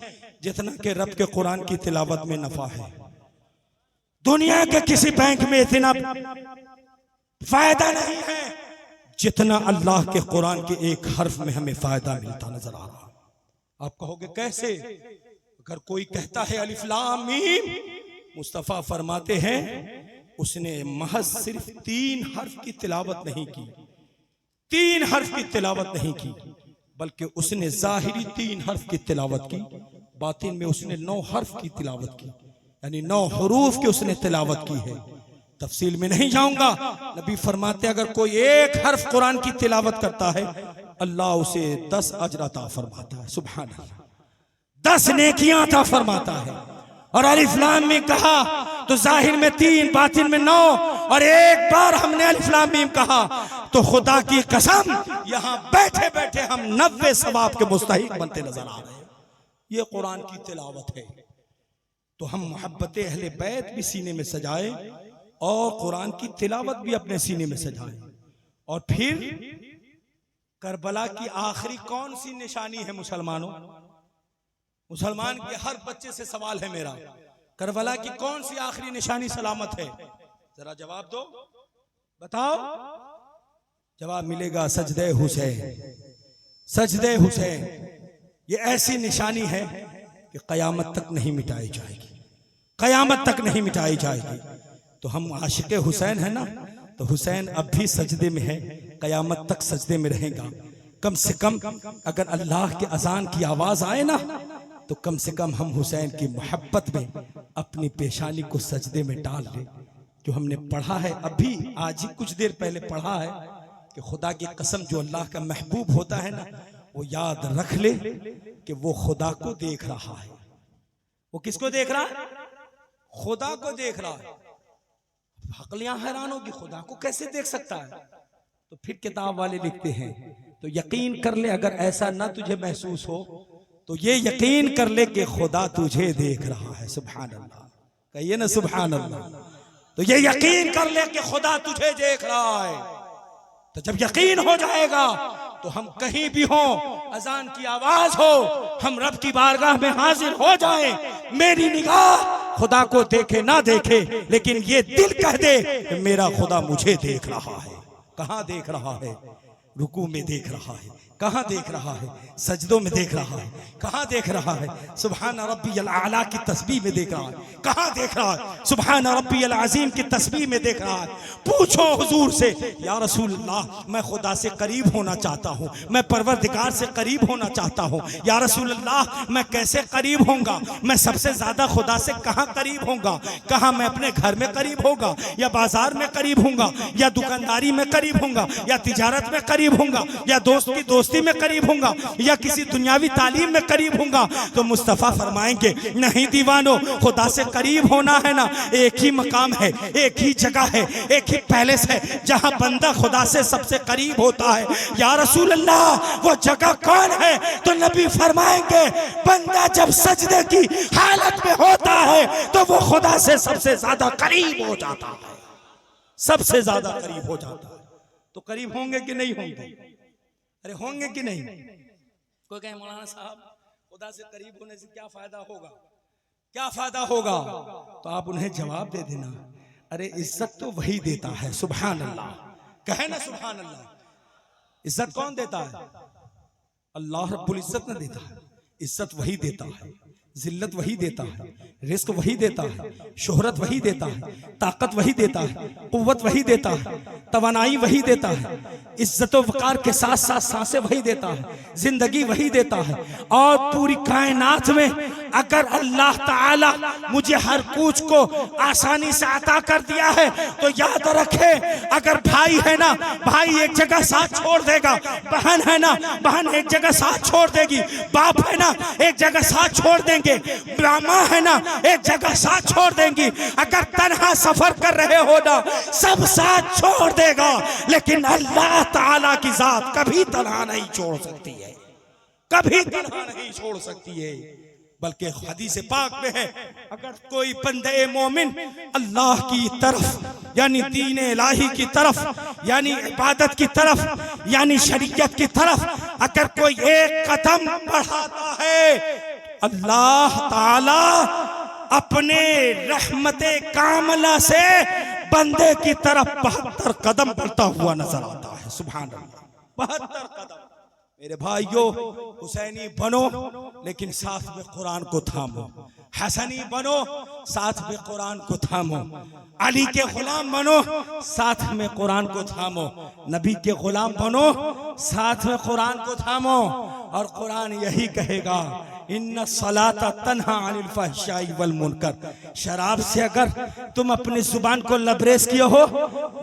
जितना कि रब के कुरान की तिलावत में नफा है। दुनिया के किसी बैंक में इतना फायदा नहीं है जितना अल्लाह के कुरान के एक हर्फ में हमें फायदा मिलता नजर आ रहा। आप कहोगे कैसे? अगर कोई कहता है अलिफ लाम मीम, मुस्तफा फरमाते हैं उसने महज सिर्फ 3 हर्फ की तिलावत नहीं की, 3 हर्फ की तिलावत नहीं की, बल्कि उसने जाहिरी 3 हर्फ की तिलावत की, बातिन में उसने 9 हर्फ की तिलावत की, यानी 9 हरूफ की उसने तिलावत की है। तफसील में नहीं जाऊंगा। नबी फरमाते अगर कोई 1 हर्फ कुरान की तिलावत करता है अल्लाह उसे 10 अजर अता फरमाता है। सुभान अल्लाह, 10 नेकियां अता फरमाता है। और अलिफ लाम मीम कहा तो जाहिर में 3, बातिन में 9, और एक बार हमने अलिफ लाम मीम कहा तो खुदा की कसम यहां बैठे बैठे हम 90 सवाब के मुस्तहिक बनते नजर आ रहे हैं। ये कुरान की तिलावत है। तो हम मोहब्बत अहले बैत भी सीने में सजाए और कुरान की तिलावत भी अपने सीने में सजाए। और फिर करबला की आखिरी कौन सी निशानी है मुसलमानों? मुसलमान के हर बच्चे से सवाल है मेरा, करबला की कौन सी आखिरी निशानी सलामत है? जरा जवाब दो, बताओ। जवाब मिलेगा सजदे हुसैन। सजदे हुसैन ये ऐसी निशानी है कि कयामत तक नहीं मिटाई जाएगी, कयामत तक नहीं मिटाई जाएगी। तो हम आशिक हुसैन है ना, तो हुसैन अब भी सजदे में है, कयामत तक सजदे में रहेगा। कम से कम अगर अल्लाह के अजान की आवाज आए ना, तो कम से कम हम हुसैन की मोहब्बत में अपनी पेशानी को सजदे में डाल ले। जो हमने पढ़ा है अभी, आज ही कुछ देर पहले पढ़ा है कि खुदा की कसम जो अल्लाह का महबूब होता है ना, वो याद रख ले कि वो खुदा को देख रहा है। वो किसको देख रहा है? खुदा को देख रहा है। अकलियां हैरान होगी, खुदा को कैसे देख सकता है? तो फिर किताब वाले लिखते हैं तो यकीन कर ले, अगर ऐसा ना तुझे महसूस हो तो ये यकीन कर ले कि खुदा तुझे देख रहा है। सुभान अल्लाह, कहिए ना सुभान अल्लाह। तो ये यकीन कर ले कि खुदा तुझे देख रहा है। तो जब यकीन हो जाएगा तो हम कहीं भी हो, अजान की आवाज हो, हम रब की बारगाह में हाजिर हो जाएं। मेरी निगाह खुदा को देखे ना देखे, लेकिन ये दिल कह दे कि मेरा खुदा मुझे देख रहा है। कहां देख रहा है? रुकू में देख रहा है। कहां देख रहा है? सजदों में देख रहा है। कहां देख रहा है? सुभान रब्बियल आला की तस्बीह में देख रहा है। कहां देख रहा है? सुभान रब्बियल अजीम की तस्बीह में देख रहा है। पूछो हुजूर से, या रसूल अल्लाह, मैं खुदा से करीब होना चाहता हूं, मैं परवरदिगार से करीब होना चाहता हूं। या रसूल अल्लाह, मैं कैसे करीब होऊंगा? मैं सबसे ज्यादा खुदा से कहां करीब होऊंगा? कहां मैं अपने घर में करीब होगा, या बाजार में करीब होऊंगा, या दुकानदारी में करीब होऊंगा, या तिजारत में करीब होऊंगा, या दोस्त की दोस्ती में करीब होऊंगा, या किसी दुनियावी तालीम में करीब होऊंगा? तो मुस्तफा फरमाएंगे नहीं दीवानो, खुदा से करीब होना है ना, एक ही मकाम है, एक ही जगह है, एक ही पैलेस है जहां बंदा खुदा से सबसे करीब होता है। या रसूल अल्लाह, वो जगह कौन है? तो नबी फरमाएंगे बंदा जब सजदे की हालत में होता है तो वो खुदा से सबसे ज्यादा करीब हो जाता है, सबसे ज्यादा करीब हो जाता है। तो करीब होंगे कि नहीं होंगे? अरे होंगे कि नहीं? कोई कहे मौलाना साहब खुदा से करीब होने से क्या फायदा होगा, क्या फायदा होगा? तो आप उन्हें जवाब दे देना, अरे इज्जत तो वही देता है। सुभान अल्लाह, कहे ना सुभान अल्लाह। इज्जत कौन देता है? अल्लाह रब्बुल इज्जत न देता है, इज्जत वही देता है जिल्लत वही देता है, रिस्क वही देता है, शोहरत वही देता है, ताकत वही देता है, कुव्वत वही देता है, तवानाई वही देता है, इज्जत व वकार के साथ साथ सांसें वही देता है, जिंदगी वही देता है। और पूरी कायनात में अगर अल्लाह ताला मुझे हर कुछ को आसानी से अता कर दिया है तो याद रखे, अगर भाई है ना, भाई एक जगह साथ छोड़ देगा, बहन है ना, बहन एक जगह साथ छोड़ देगी, बाप है ना एक जगह साथ छोड़ देंगे, माँ है ना एक जगह साथ छोड़ देंगी। अगर तन्हा सफर कर रहे हो ना, सब साथ छोड़ देगा, लेकिन अल्लाह ताला की जात कभी तन्हा नहीं छोड़ सकती है, कभी तन्हा नहीं छोड़ सकती है। बल्कि हदीस पाक में है, अगर कोई बंदे मोमिन अल्लाह की तरफ यानी दीन इलाही की तरफ यानी इबादत की तरफ यानी शरीयत की तरफ अगर कोई एक कदम बढ़ाता है, अल्लाह ताला अपने रहमते कामला से बंदे की तरफ 72 कदम बढ़ता हुआ नजर आता है। सुभान अल्लाह, 72 कदम। मेरे भाइयों, हुसैनी बनो लेकिन साथ में कुरान को थामो, हसनी बनो साथ में कुरान को थामो, अली के गुलाम बनो साथ में कुरान को थामो, नबी के गुलाम बनो साथ में कुरान को थामो। और कुरान यही कहेगा, इन्ना सलाता तन्हा अनिल फहशाई वल मुनकर। शराब से अगर तुम अपनी जुबान को लबरेज किए हो,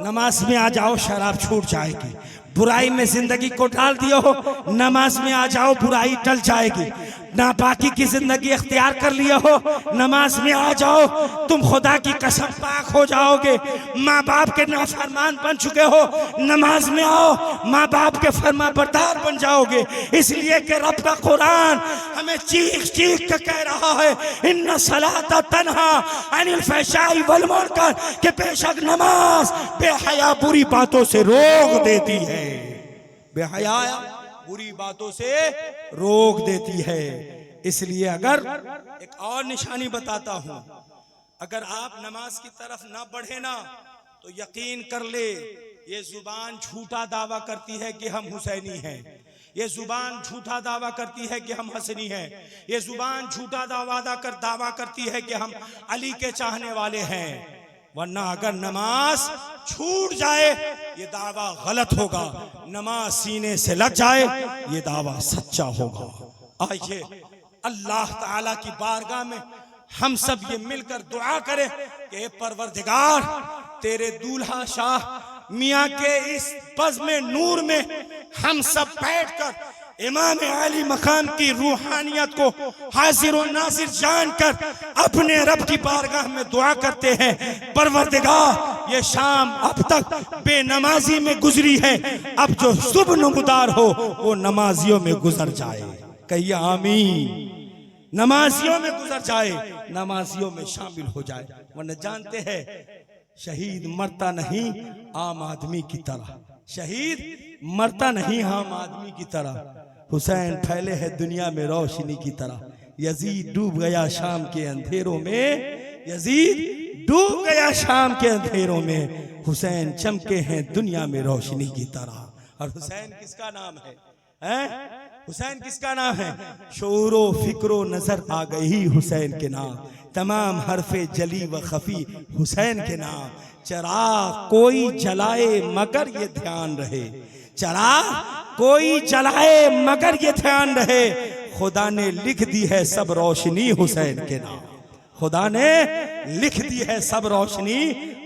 नमाज में आ जाओ, शराब छूट जाएगी। बुराई में जिंदगी को डाल दिए हो, नमाज में आ जाओ, बुराई टल जाएगी। नापाकी की जिंदगी अख्तियार कर लिया हो, नमाज में आ जाओ, तुम खुदा की कसम पाक हो जाओगे। माँ बाप के नाफरमान बन चुके हो, नमाज में आओ, माँ बाप के फरमाबरदार बन जाओगे। इसलिए कि रब का कुरान हमें चीख चीख कर कह रहा है, इन्ना सलाता तन्हा अनिल फहशाई वल मुनकर, कि बेशक नमाज बेहया बुरी बातों से रोक देती है, बेहया बुरी बातों से रोक देती है। इसलिए अगर एक और निशानी बताता हूं, अगर आप नमाज की तरफ ना बढ़े ना, तो यकीन कर ले, ये जुबान झूठा दावा करती है कि हम हुसैनी हैं, ये जुबान झूठा दावा करती है कि हम हसनी हैं, ये जुबान झूठा दावा करती है कि हम अली के चाहने वाले हैं। वरना अगर नमाज छूट जाए ये दावा गलत होगा, नमाज सीने से लग जाए ये दावा सच्चा होगा। आइए अल्लाह ताला की बारगाह में हम सब ये मिलकर दुआ करें कि परवरदिगार, तेरे दूल्हा शाह मियाँ के इस बज़्म नूर में हम सब बैठकर इमाम अली मकाम की रूहानियत को हाजिर और नाजिर जानकर अपने रब की बारगाह में दुआ करते हैं, परवरदिगार ये शाम अब तक बेनमाजी में गुजरी है, अब जो शुभ नमूदार हो वो नमाजियों में गुजर जाए। कहिए आमीन। नमाजियों में गुजर जाए, नमाजियों में शामिल हो जाए। वरना जानते हैं शहीद मरता नहीं आम आदमी की तरह, शहीद मरता नहीं आम आदमी की तरह। हुसैन फैले है दुनिया में रोशनी की तरह, यजीद डूब गया शाम के अंधेरों में, यजीद डूब गया शाम के अंधेरों में, हुसैन चमके हैं दुनिया में रोशनी की तरह। और हुसैन किसका नाम है? हुसैन किसका नाम है? शोरो फिक्रो नजर आ गई हुसैन के नाम, तमाम हरफे जली व खफी हुसैन के नाम। चराग कोई जलाए मगर ये ध्यान रहे, चराग कोई जलाए मगर ये ध्यान रहे, खुदा ने लिख दी है सब रोशनी हुसैन के नाम, खुदा ने लिख दी है सब रोशनी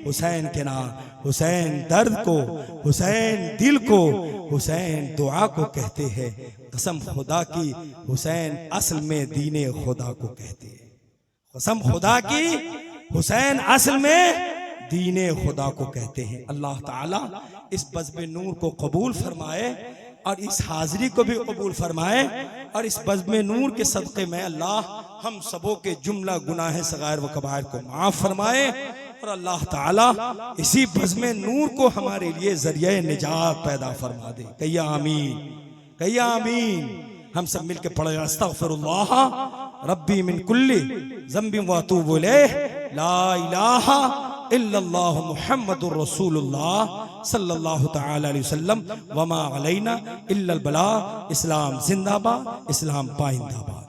हुसैन के नाम। हुसैन दर्द को, हुसैन दिल को, हुसैन दुआ को कहते हैं। कसम खुदा की हुसैन असल में दीने खुदा को कहते हैं, कसम खुदा की हुसैन असल में दीने खुदा को कहते हैं। अल्लाह ताला इस बज़्म नूर को कबूल फरमाए और इस हाजिरी को भी कबूल फरमाए, और इस बज़्म नूर के सदक़े में अल्लाह हम सबों के जुमला गुनाह सगायर व कबायर को माफ़ फरमाए, और अल्लाह ताला इसी बज़्म नूर को हमारे लिए ज़रिए निजात पैदा फरमा दे। कहिए आमीन, कहिए आमीन। हम सब मिलके पढ़े अस्तग़फिरुल्लाह रब्बी मिन कुल्ली ज़ंबिन व अतूबु इलैह, ला इलाहा इल्लल्लाह मुहम्मदुर रसूलुल्लाह सल्लल्लाहु तआला अलैहि वसल्लम, वमा अलैना इल्लल बला। इस्लाम जिंदाबाद, इस्लाम पाइंदाबाद।